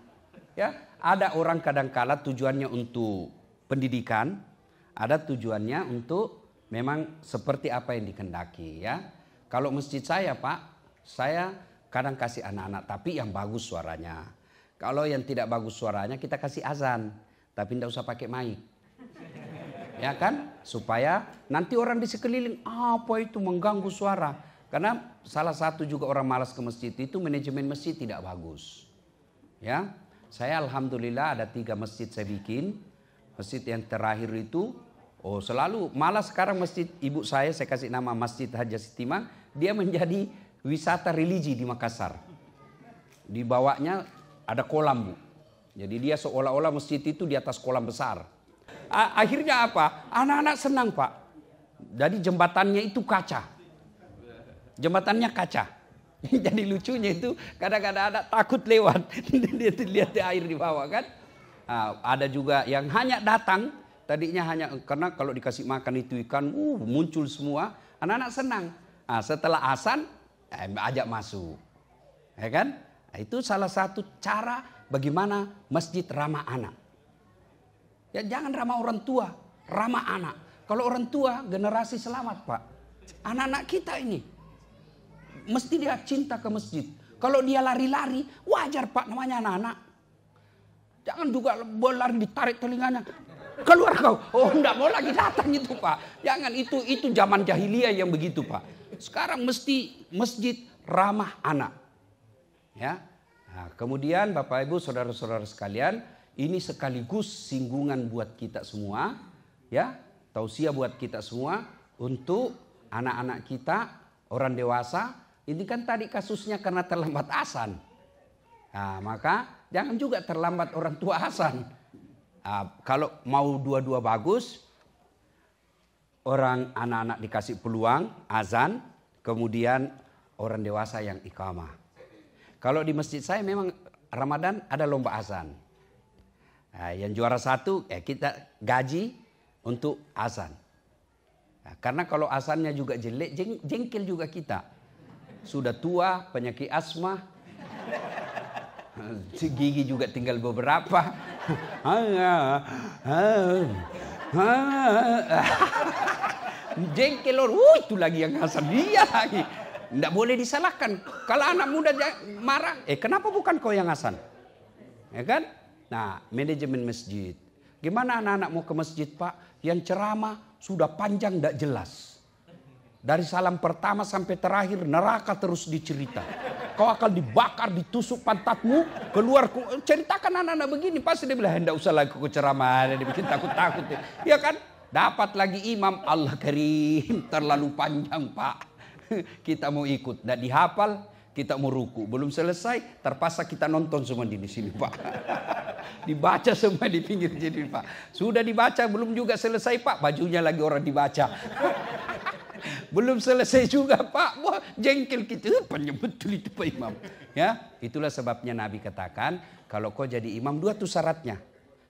[SPEAKER 1] Ya, ada orang kadang-kala tujuannya untuk pendidikan, ada tujuannya untuk memang seperti apa yang dikehendaki ya. Kalau masjid saya Pak, saya kadang kasih anak-anak tapi yang bagus suaranya. Kalau yang tidak bagus suaranya kita kasih azan, tapi tidak usah pakai mic. Ya kan? Supaya nanti orang di sekeliling apa itu mengganggu suara. Karena salah satu juga orang malas ke masjid itu manajemen masjid tidak bagus. Ya, saya alhamdulillah ada 3 masjid saya bikin. Masjid yang terakhir itu, selalu malah sekarang masjid ibu saya kasih nama Masjid Haja Sitimang, dia menjadi wisata religi di Makassar. Di bawahnya ada kolam, Bu. Jadi dia seolah-olah masjid itu di atas kolam besar. Akhirnya apa? Anak-anak senang, Pak. Jadi jembatannya itu kaca. Jembatannya kaca. Jadi lucunya itu kadang-kadang ada takut lewat. Dia lihat air di bawah kan. Ada juga yang hanya datang, tadinya hanya karena kalau dikasih makan itu ikan, muncul semua, anak-anak senang. Setelah azan, ajak masuk, ya kan? Itu salah satu cara bagaimana masjid ramah anak. Ya jangan ramah orang tua, ramah anak. Kalau orang tua generasi selamat Pak. Anak-anak kita ini mesti dia cinta ke masjid. Kalau dia lari-lari, wajar Pak namanya anak-anak. Jangan juga lari ditarik telinganya. Keluar kau. Enggak mau lagi datang itu Pak. Jangan itu zaman jahiliyah yang begitu Pak. Sekarang mesti masjid ramah anak. Ya. Nah, kemudian Bapak Ibu saudara-saudara sekalian, ini sekaligus singgungan buat kita semua, ya. Tausiah buat kita semua untuk anak-anak kita, orang dewasa. Ini kan tadi kasusnya karena terlambat azan. Nah, maka jangan juga terlambat orang tua azan. Kalau mau dua-dua bagus, orang anak-anak dikasih peluang azan, kemudian orang dewasa yang iqamah. Kalau di masjid saya memang Ramadan ada lomba azan. Yang juara 1 kita gaji untuk azan. Karena kalau azannya juga jelek, jengkel juga kita. Sudah tua, penyakit asma. Gigi juga tinggal beberapa. Jengkel itu lagi yang Hasan, dia lagi. Nggak boleh disalahkan. Kalau anak muda marah, kenapa bukan kau yang Hasan? Ya kan? Nah, manajemen masjid. Gimana anak-anak mau ke masjid, Pak? Yang ceramah sudah panjang nggak jelas. Dari salam pertama sampai terakhir neraka terus dicerita. Kau akan dibakar, ditusuk pantatmu, keluar. Ceritakan anak-anak begini, pasti dia bilang, enggak usah lagi ke ceramah, dia bikin takut-takut. Ya kan? Dapat lagi imam, Allah karim, terlalu panjang, Pak. Kita mau ikut, nggak dihafal, kita mau ruku. Belum selesai, terpaksa kita nonton semua di sini, Pak. Dibaca semua di pinggir jadi, Pak. Sudah dibaca, belum juga selesai, Pak. Bajunya lagi orang dibaca. Belum selesai juga, Pak. Wah, jengkel kita. Panjang betul itu, Pak Imam. Ya, itulah sebabnya Nabi katakan, kalau kau jadi imam, 2 tuh syaratnya.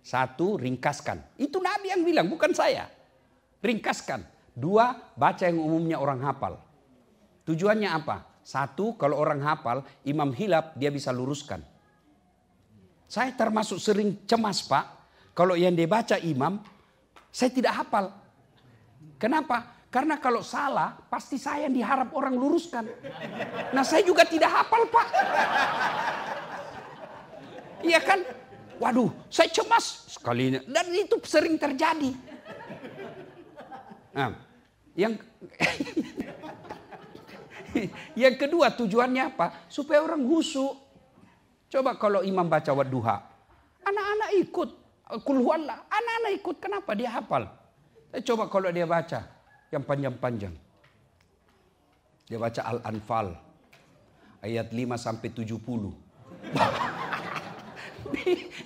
[SPEAKER 1] 1, ringkaskan. Itu Nabi yang bilang, bukan saya. Ringkaskan. 2, baca yang umumnya orang hafal. Tujuannya apa? 1, kalau orang hafal, imam hilaf, dia bisa luruskan. Saya termasuk sering cemas, Pak. Kalau yang dibaca imam, saya tidak hafal. Kenapa? Karena kalau salah, pasti saya yang diharap orang luruskan. Nah, saya juga tidak hafal, Pak. Iya kan? Waduh, saya cemas sekalinya. Dan itu sering terjadi. Nah, yang kedua tujuannya apa? Supaya orang khusyuk. Coba kalau imam baca wadduha, anak-anak ikut. Qul huwallah, anak-anak ikut. Kenapa? Dia hafal. Coba kalau dia baca yang panjang-panjang. Dia baca Al-Anfal ayat 5 sampai 70.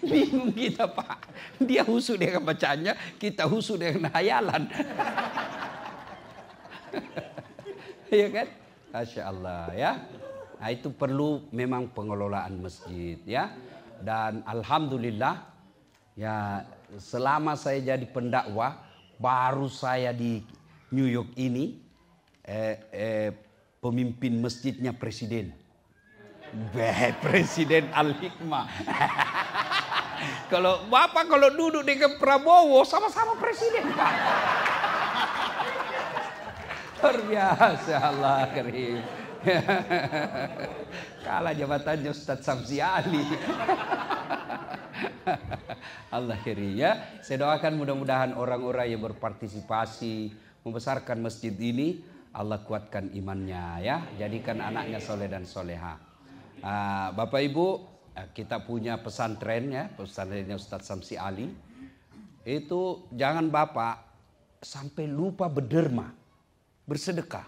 [SPEAKER 1] Bingung kita, Pak. Dia khusyuk dengan bacaannya, kita khusyuk dengan hayalan. Iya kan? Masya Allah ya. Nah, itu perlu memang pengelolaan masjid ya. Dan alhamdulillah ya, selama saya jadi pendakwah, baru saya di New York ini pemimpin masjidnya presiden. Presiden Al-Hikmah. Kalau Bapak kalau duduk dengan Prabowo sama-sama presiden, Pak. Luar biasa, Allah karim. Kalah jabatannya Ustadz Samsi Ali. Allah karim ya. Saya doakan mudah-mudahan orang-orang yang berpartisipasi membesarkan masjid ini, Allah kuatkan imannya ya. Jadikan anaknya soleh dan soleha. Bapak Ibu, kita punya pesantren ya, pesantrennya Ustadz Samsi Ali. Itu jangan Bapak sampai lupa berderma, bersedekah.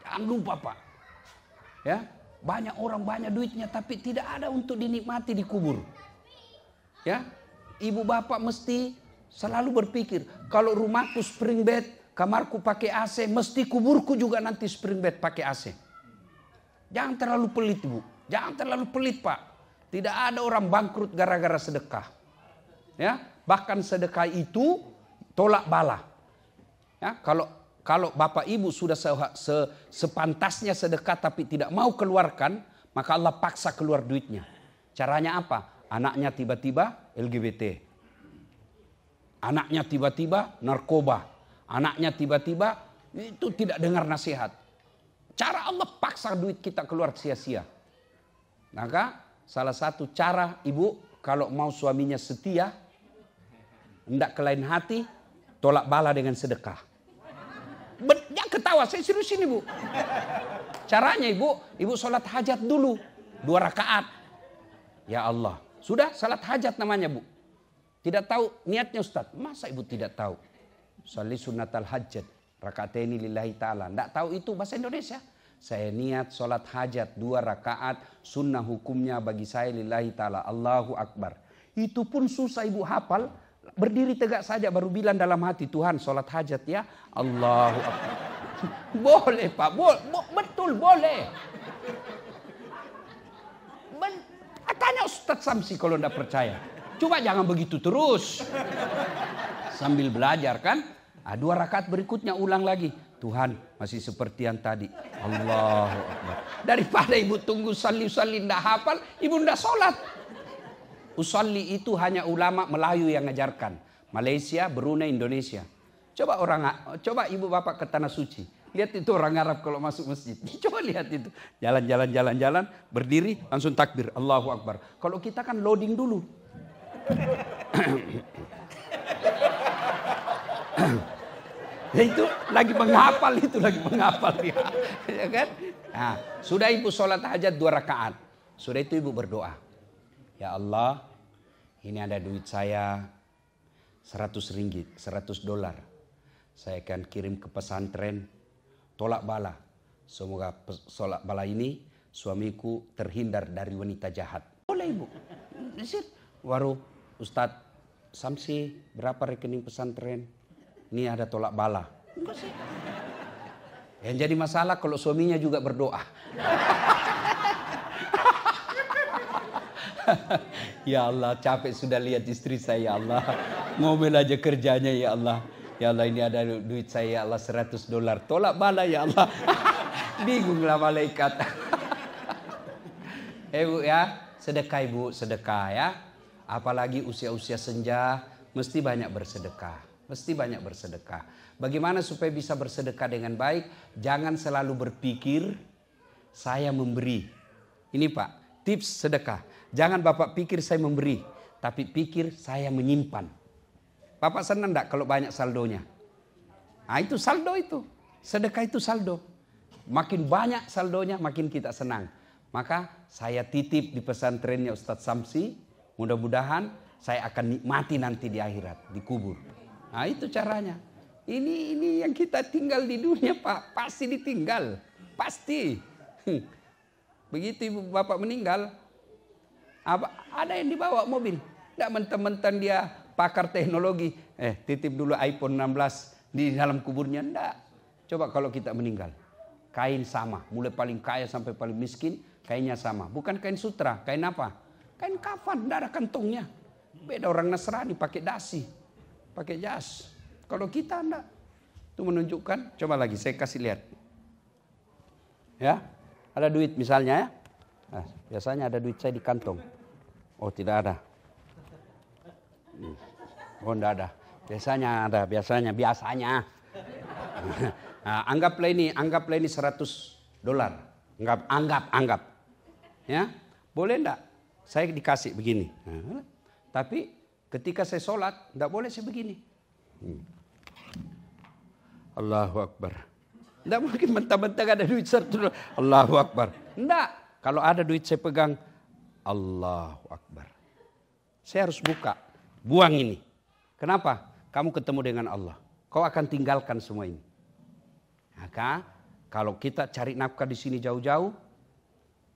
[SPEAKER 1] Jangan lupa, Pak. Ya, banyak orang banyak duitnya tapi tidak ada untuk dinikmati di kubur. Ya, ibu bapak mesti selalu berpikir, kalau rumahku spring bed, kamarku pakai AC, mesti kuburku juga nanti spring bed pakai AC. Jangan terlalu pelit, Bu. Jangan terlalu pelit, Pak. Tidak ada orang bangkrut gara-gara sedekah. Ya, bahkan sedekah itu tolak bala. Ya, kalau bapak ibu sudah sepantasnya sedekah tapi tidak mau keluarkan, maka Allah paksa keluar duitnya. Caranya apa? Anaknya tiba-tiba LGBT. Anaknya tiba-tiba narkoba. Anaknya tiba-tiba itu tidak dengar nasihat. Cara Allah paksa duit kita keluar sia-sia. Maka salah satu cara ibu kalau mau suaminya setia, hendak ke lain hati, tolak bala dengan sedekah. Jangan ketawa, saya serius ini, Bu. Caranya ibu sholat hajat dulu 2 rakaat. Ya Allah, sudah salat hajat namanya, Bu. Tidak tahu niatnya Ustaz. Masa ibu tidak tahu? Sholli sunnatal hajat rakaataini lillahi ta'ala. Tidak tahu itu bahasa Indonesia. Saya niat sholat hajat 2 rakaat, sunnah hukumnya bagi saya lillahi ta'ala. Allahu Akbar. Itu pun susah ibu hafal. Berdiri tegak saja baru bilang dalam hati, Tuhan sholat hajat ya. Allahu Akbar. Boleh, Pak. Betul boleh. Tanya Ustadz Samsi kalau tidak percaya. Coba jangan begitu terus. Sambil belajar kan. 2 rakaat berikutnya ulang lagi. Tuhan masih seperti yang tadi. Allahu Akbar. Daripada ibu tunggu usalli ndak hafal, ibu ndak sholat. Usalli itu hanya ulama Melayu yang ngajarkan. Malaysia, Brunei, Indonesia. Coba ibu bapak ke Tanah Suci. Lihat itu orang Arab kalau masuk masjid. Coba lihat itu. Jalan, berdiri, langsung takbir. Allahu Akbar. Kalau kita kan loading dulu. Ya itu lagi menghafal dia. Ya kan? Nah, sudah ibu sholat hajat 2 rakaat. Sudah itu ibu berdoa. Ya Allah, ini ada duit saya 100 ringgit, 100 dolar. Saya akan kirim ke pesantren tolak bala. Semoga tolak bala ini suamiku terhindar dari wanita jahat. Boleh ibu. Baru Ustadz Samsi, berapa rekening pesantren? Ini ada tolak bala. Enggak sih. Yang jadi masalah kalau suaminya juga berdoa. Ya Allah, capek sudah lihat istri saya, ya Allah. Ngomel aja kerjanya, ya Allah. Ya Allah, ini ada duit saya, ya Allah, 100 dolar. Tolak bala, ya Allah. Bingunglah malaikat. Bu ya, sedekah ibu, sedekah ya. Apalagi usia-usia senja, mesti banyak bersedekah. Bagaimana supaya bisa bersedekah dengan baik? Jangan selalu berpikir saya memberi. Ini Pak, tips sedekah. Jangan Bapak pikir saya memberi, tapi pikir saya menyimpan. Bapak senang enggak kalau banyak saldonya? Nah itu saldo itu. Sedekah itu saldo. Makin banyak saldonya makin kita senang. Maka saya titip di pesantrennya Ustadz Samsi. Mudah-mudahan saya akan nikmati nanti di akhirat, di kubur. Nah itu caranya. Ini yang kita tinggal di dunia Pak. Pasti ditinggal. Pasti. Begitu ibu bapak meninggal. Ada yang dibawa mobil. Tidak mentang-mentang dia pakar teknologi. Titip dulu iPhone 16 di dalam kuburnya. Tidak. Coba kalau kita meninggal. Kain sama. Mulai paling kaya sampai paling miskin. Kainnya sama. Bukan kain sutra. Kain apa? Kain kafan. Tidak ada kantongnya. Beda orang Nasrani pakai dasi. Pakai jas. Kalau kita tidak. Itu menunjukkan. Coba lagi saya kasih lihat. Ya. Ada duit misalnya ya. Nah, biasanya ada duit saya di kantong. Oh tidak ada. Oh tidak ada. Biasanya ada. Biasanya. Nah, anggaplah ini 100 dolar. Anggap. Ya, boleh enggak? Saya dikasih begini. Nah, tapi ketika saya sholat, enggak boleh saya begini. Allahu Akbar. Enggak mungkin mentah-mentah ada duit 100 dolar. Allahu Akbar. Enggak. Kalau ada duit saya pegang. Allahu Akbar. Saya harus buka. Buang ini. Kenapa? Kamu ketemu dengan Allah. Kau akan tinggalkan semua ini. Maka kalau kita cari nafkah di sini jauh-jauh,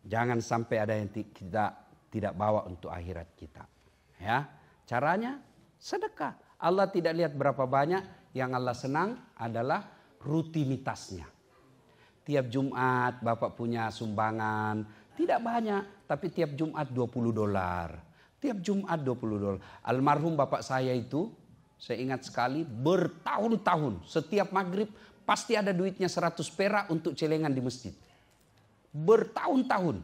[SPEAKER 1] jangan sampai ada yang kita tidak bawa untuk akhirat kita. Ya, caranya sedekah. Allah tidak lihat berapa banyak, yang Allah senang adalah rutinitasnya. Tiap Jumat Bapak punya sumbangan, tidak banyak, tapi tiap Jumat 20 dolar. Tiap Jumat 20 dolar. Almarhum bapak saya itu, saya ingat sekali, bertahun-tahun setiap maghrib pasti ada duitnya 100 perak untuk celengan di masjid. Bertahun-tahun.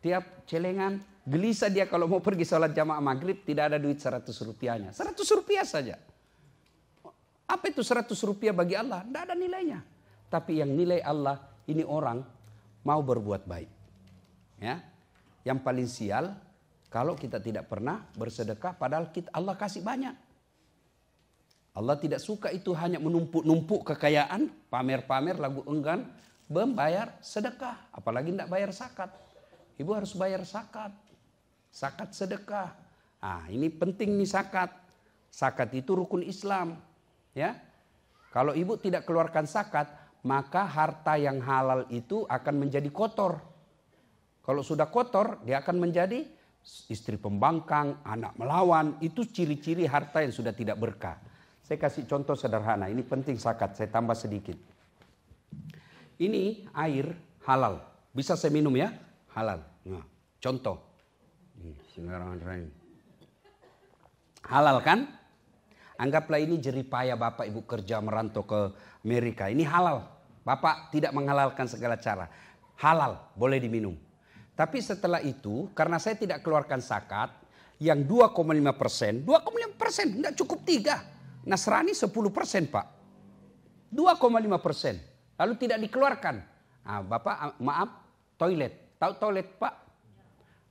[SPEAKER 1] Tiap celengan, gelisah dia kalau mau pergi sholat jamaah maghrib, tidak ada duit 100 rupiahnya. 100 rupiah saja. Apa itu 100 rupiah bagi Allah? Tidak ada nilainya. Tapi yang nilai Allah, ini orang mau berbuat baik. Ya, yang paling sial, kalau kita tidak pernah bersedekah, padahal Allah kasih banyak. Allah tidak suka itu hanya menumpuk-numpuk kekayaan, pamer-pamer, lagu enggan, membayar sedekah. Apalagi tidak bayar zakat. Ibu harus bayar zakat. Zakat sedekah. Nah, ini penting nih zakat. Zakat itu rukun Islam. Ya, kalau ibu tidak keluarkan zakat, maka harta yang halal itu akan menjadi kotor. Kalau sudah kotor, dia akan menjadi istri pembangkang, anak melawan. Itu ciri-ciri harta yang sudah tidak berkah. Saya kasih contoh sederhana. Ini penting zakat, saya tambah sedikit. Ini air halal. Bisa saya minum ya? Halal. Nah, contoh. Halal kan? Anggaplah ini jeripaya Bapak Ibu kerja merantau ke Amerika. Ini halal. Bapak tidak menghalalkan segala cara. Halal, boleh diminum. Tapi setelah itu, karena saya tidak keluarkan zakat, yang 2,5%, 2,5% tidak cukup 3. Nasrani 10% Pak. 2,5%. Lalu tidak dikeluarkan. Nah, Bapak maaf, toilet. Tahu toilet Pak?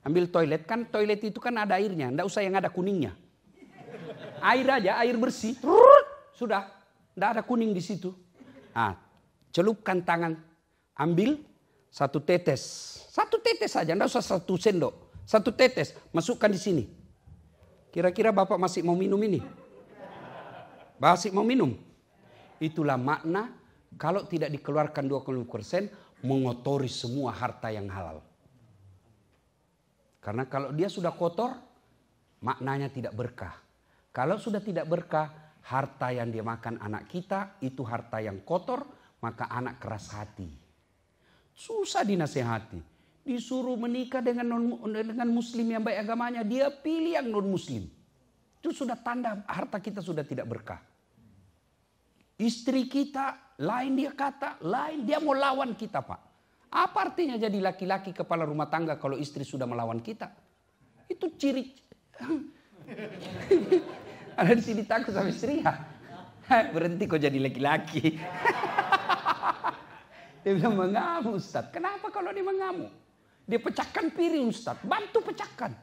[SPEAKER 1] Ambil toilet, kan toilet itu kan ada airnya. Tidak usah yang ada kuningnya. Air aja, air bersih. Sudah, tidak ada kuning di situ. Nah, celupkan tangan. Ambil 1 tetes. 1 tetes saja, tidak usah 1 sendok. 1 tetes, masukkan di sini. Kira-kira Bapak masih mau minum ini? Masih mau minum? Itulah makna kalau tidak dikeluarkan 25% mengotori semua harta yang halal. Karena kalau dia sudah kotor, maknanya tidak berkah. Kalau sudah tidak berkah, harta yang dia makan anak kita itu harta yang kotor, maka anak keras hati. Susah dinasehati. Disuruh menikah dengan muslim yang baik agamanya, dia pilih yang non muslim. Itu sudah tanda harta kita sudah tidak berkah. Istri kita lain dia kata, lain dia mau lawan kita Pak. Apa artinya jadi laki-laki kepala rumah tangga kalau istri sudah melawan kita? Itu ciri. Ada di sini takut sama istri ya. Berhenti kok jadi laki-laki. Dia bilang mengamuk Ustaz. Kenapa kalau dia mengamuk? Dia pecahkan piring Ustaz. Bantu pecahkan.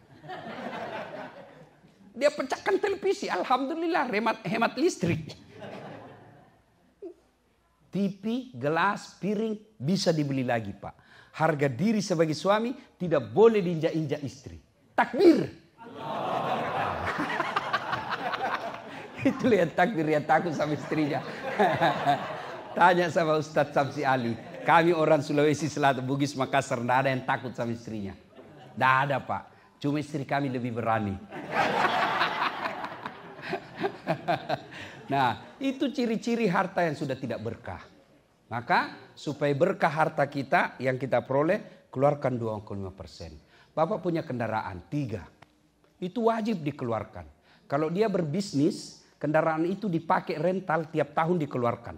[SPEAKER 1] Dia pecahkan televisi. Alhamdulillah hemat listrik. TV, gelas, piring bisa dibeli lagi Pak. Harga diri sebagai suami tidak boleh diinjak-injak istri. Takbir. Itu lihat takbir yang takut sama istrinya. Tanya sama Ustadz Samsi Ali. Kami orang Sulawesi Selatan, Bugis, Makassar, tidak ada yang takut sama istrinya. Tidak ada Pak. Cuma istri kami lebih berani. Nah, itu ciri-ciri harta yang sudah tidak berkah. Maka supaya berkah harta kita yang kita peroleh, keluarkan 2,5%. Bapak punya kendaraan 3. Itu wajib dikeluarkan. Kalau dia berbisnis, kendaraan itu dipakai rental tiap tahun dikeluarkan.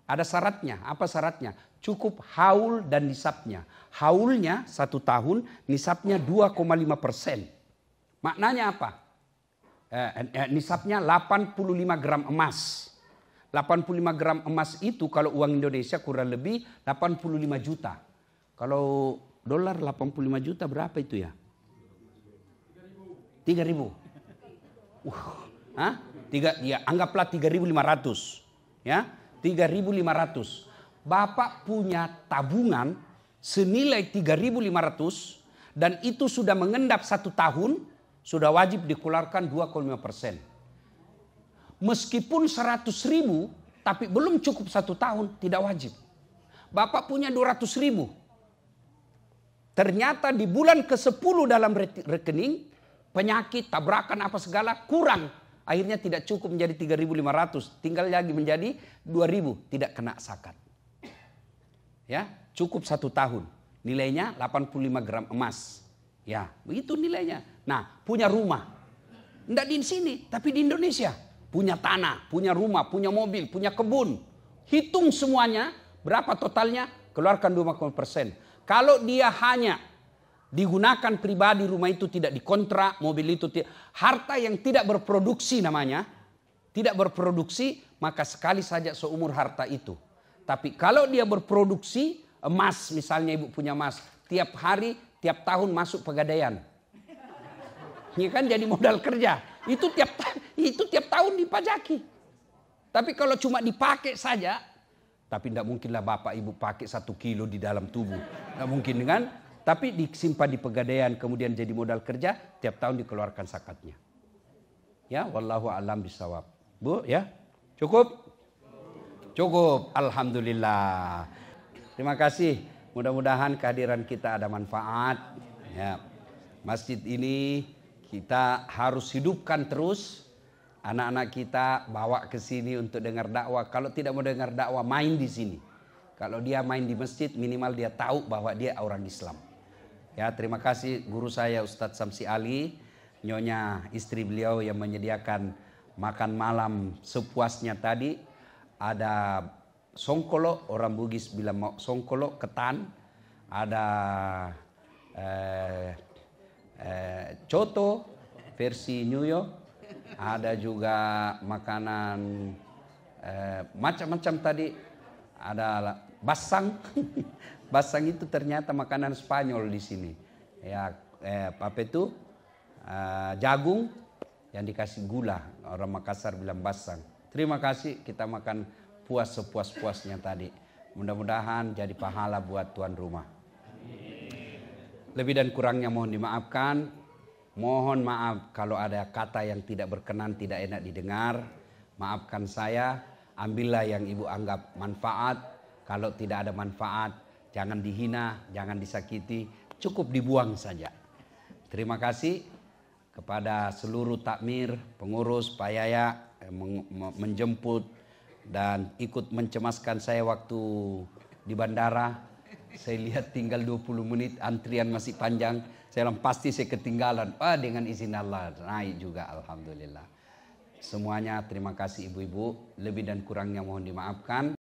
[SPEAKER 1] Ada syaratnya. Apa syaratnya? Cukup haul dan nisabnya. Haulnya 1 tahun, nisabnya 2,5%. Maknanya apa? Nisabnya 85 gram emas. 85 gram emas itu kalau uang Indonesia kurang lebih 85 juta. Kalau dolar 85 juta berapa itu ya? 3.000. Ya, anggaplah 3.500. Ya, 3.500. Bapak punya tabungan senilai 3.500 dan itu sudah mengendap 1 tahun, sudah wajib dikeluarkan 2,5%. Meskipun 100.000 tapi belum cukup 1 tahun, tidak wajib. Bapak punya 200.000. Ternyata di bulan ke-10 dalam rekening, penyakit, tabrakan apa segala kurang. Akhirnya tidak cukup menjadi 3.500, tinggal lagi menjadi 2.000, tidak kena zakat. Ya, cukup 1 tahun. Nilainya 85 gram emas. Ya, begitu nilainya. Nah, punya rumah. Tidak di sini, tapi di Indonesia. Punya tanah, punya rumah, punya mobil, punya kebun. Hitung semuanya, berapa totalnya? Keluarkan 2,5%. Kalau dia hanya digunakan pribadi, rumah itu tidak dikontrak, mobil itu tidak, harta yang tidak berproduksi namanya, tidak berproduksi, maka sekali saja seumur harta itu. Tapi kalau dia berproduksi, emas misalnya ibu punya emas, tiap hari, tiap tahun masuk pegadaian. Ini kan jadi modal kerja. Itu tiap tahun dipajaki. Tapi kalau cuma dipakai saja, tapi tidak mungkinlah bapak ibu pakai 1 kilo di dalam tubuh. Tidak mungkin kan? Tapi disimpan di pegadaian kemudian jadi modal kerja, tiap tahun dikeluarkan zakatnya. Ya, wallahu a'lam bishawab. Bu, ya? Cukup? Cukup, alhamdulillah. Terima kasih. Mudah-mudahan kehadiran kita ada manfaat. Ya. Masjid ini kita harus hidupkan terus. Anak-anak kita bawa ke sini untuk dengar dakwah. Kalau tidak mau dengar dakwah, main di sini. Kalau dia main di masjid, minimal dia tahu bahwa dia orang Islam. Ya, terima kasih guru saya Ustadz Samsi Ali, nyonya istri beliau yang menyediakan makan malam sepuasnya tadi. Ada songkolo, orang Bugis bilang mau songkolo, ketan. Ada coto versi New York. Ada juga makanan macam-macam tadi. Ada basang. Basang itu ternyata makanan Spanyol di sini. Ya, apa itu? Jagung yang dikasih gula. Orang Makassar bilang basang. Terima kasih, kita makan puas sepuas-puasnya tadi. Mudah-mudahan jadi pahala buat tuan rumah. Lebih dan kurangnya mohon dimaafkan. Mohon maaf kalau ada kata yang tidak berkenan, tidak enak didengar. Maafkan saya. Ambillah yang ibu anggap manfaat. Kalau tidak ada manfaat, jangan dihina, jangan disakiti. Cukup dibuang saja. Terima kasih kepada seluruh takmir, pengurus, Pak Yaya menjemput dan ikut mencemaskan saya waktu di bandara. Saya lihat tinggal 20 menit, antrian masih panjang. Saya bilang pasti saya ketinggalan. Dengan izin Allah naik juga, alhamdulillah. Semuanya terima kasih ibu-ibu. Lebih dan kurangnya mohon dimaafkan.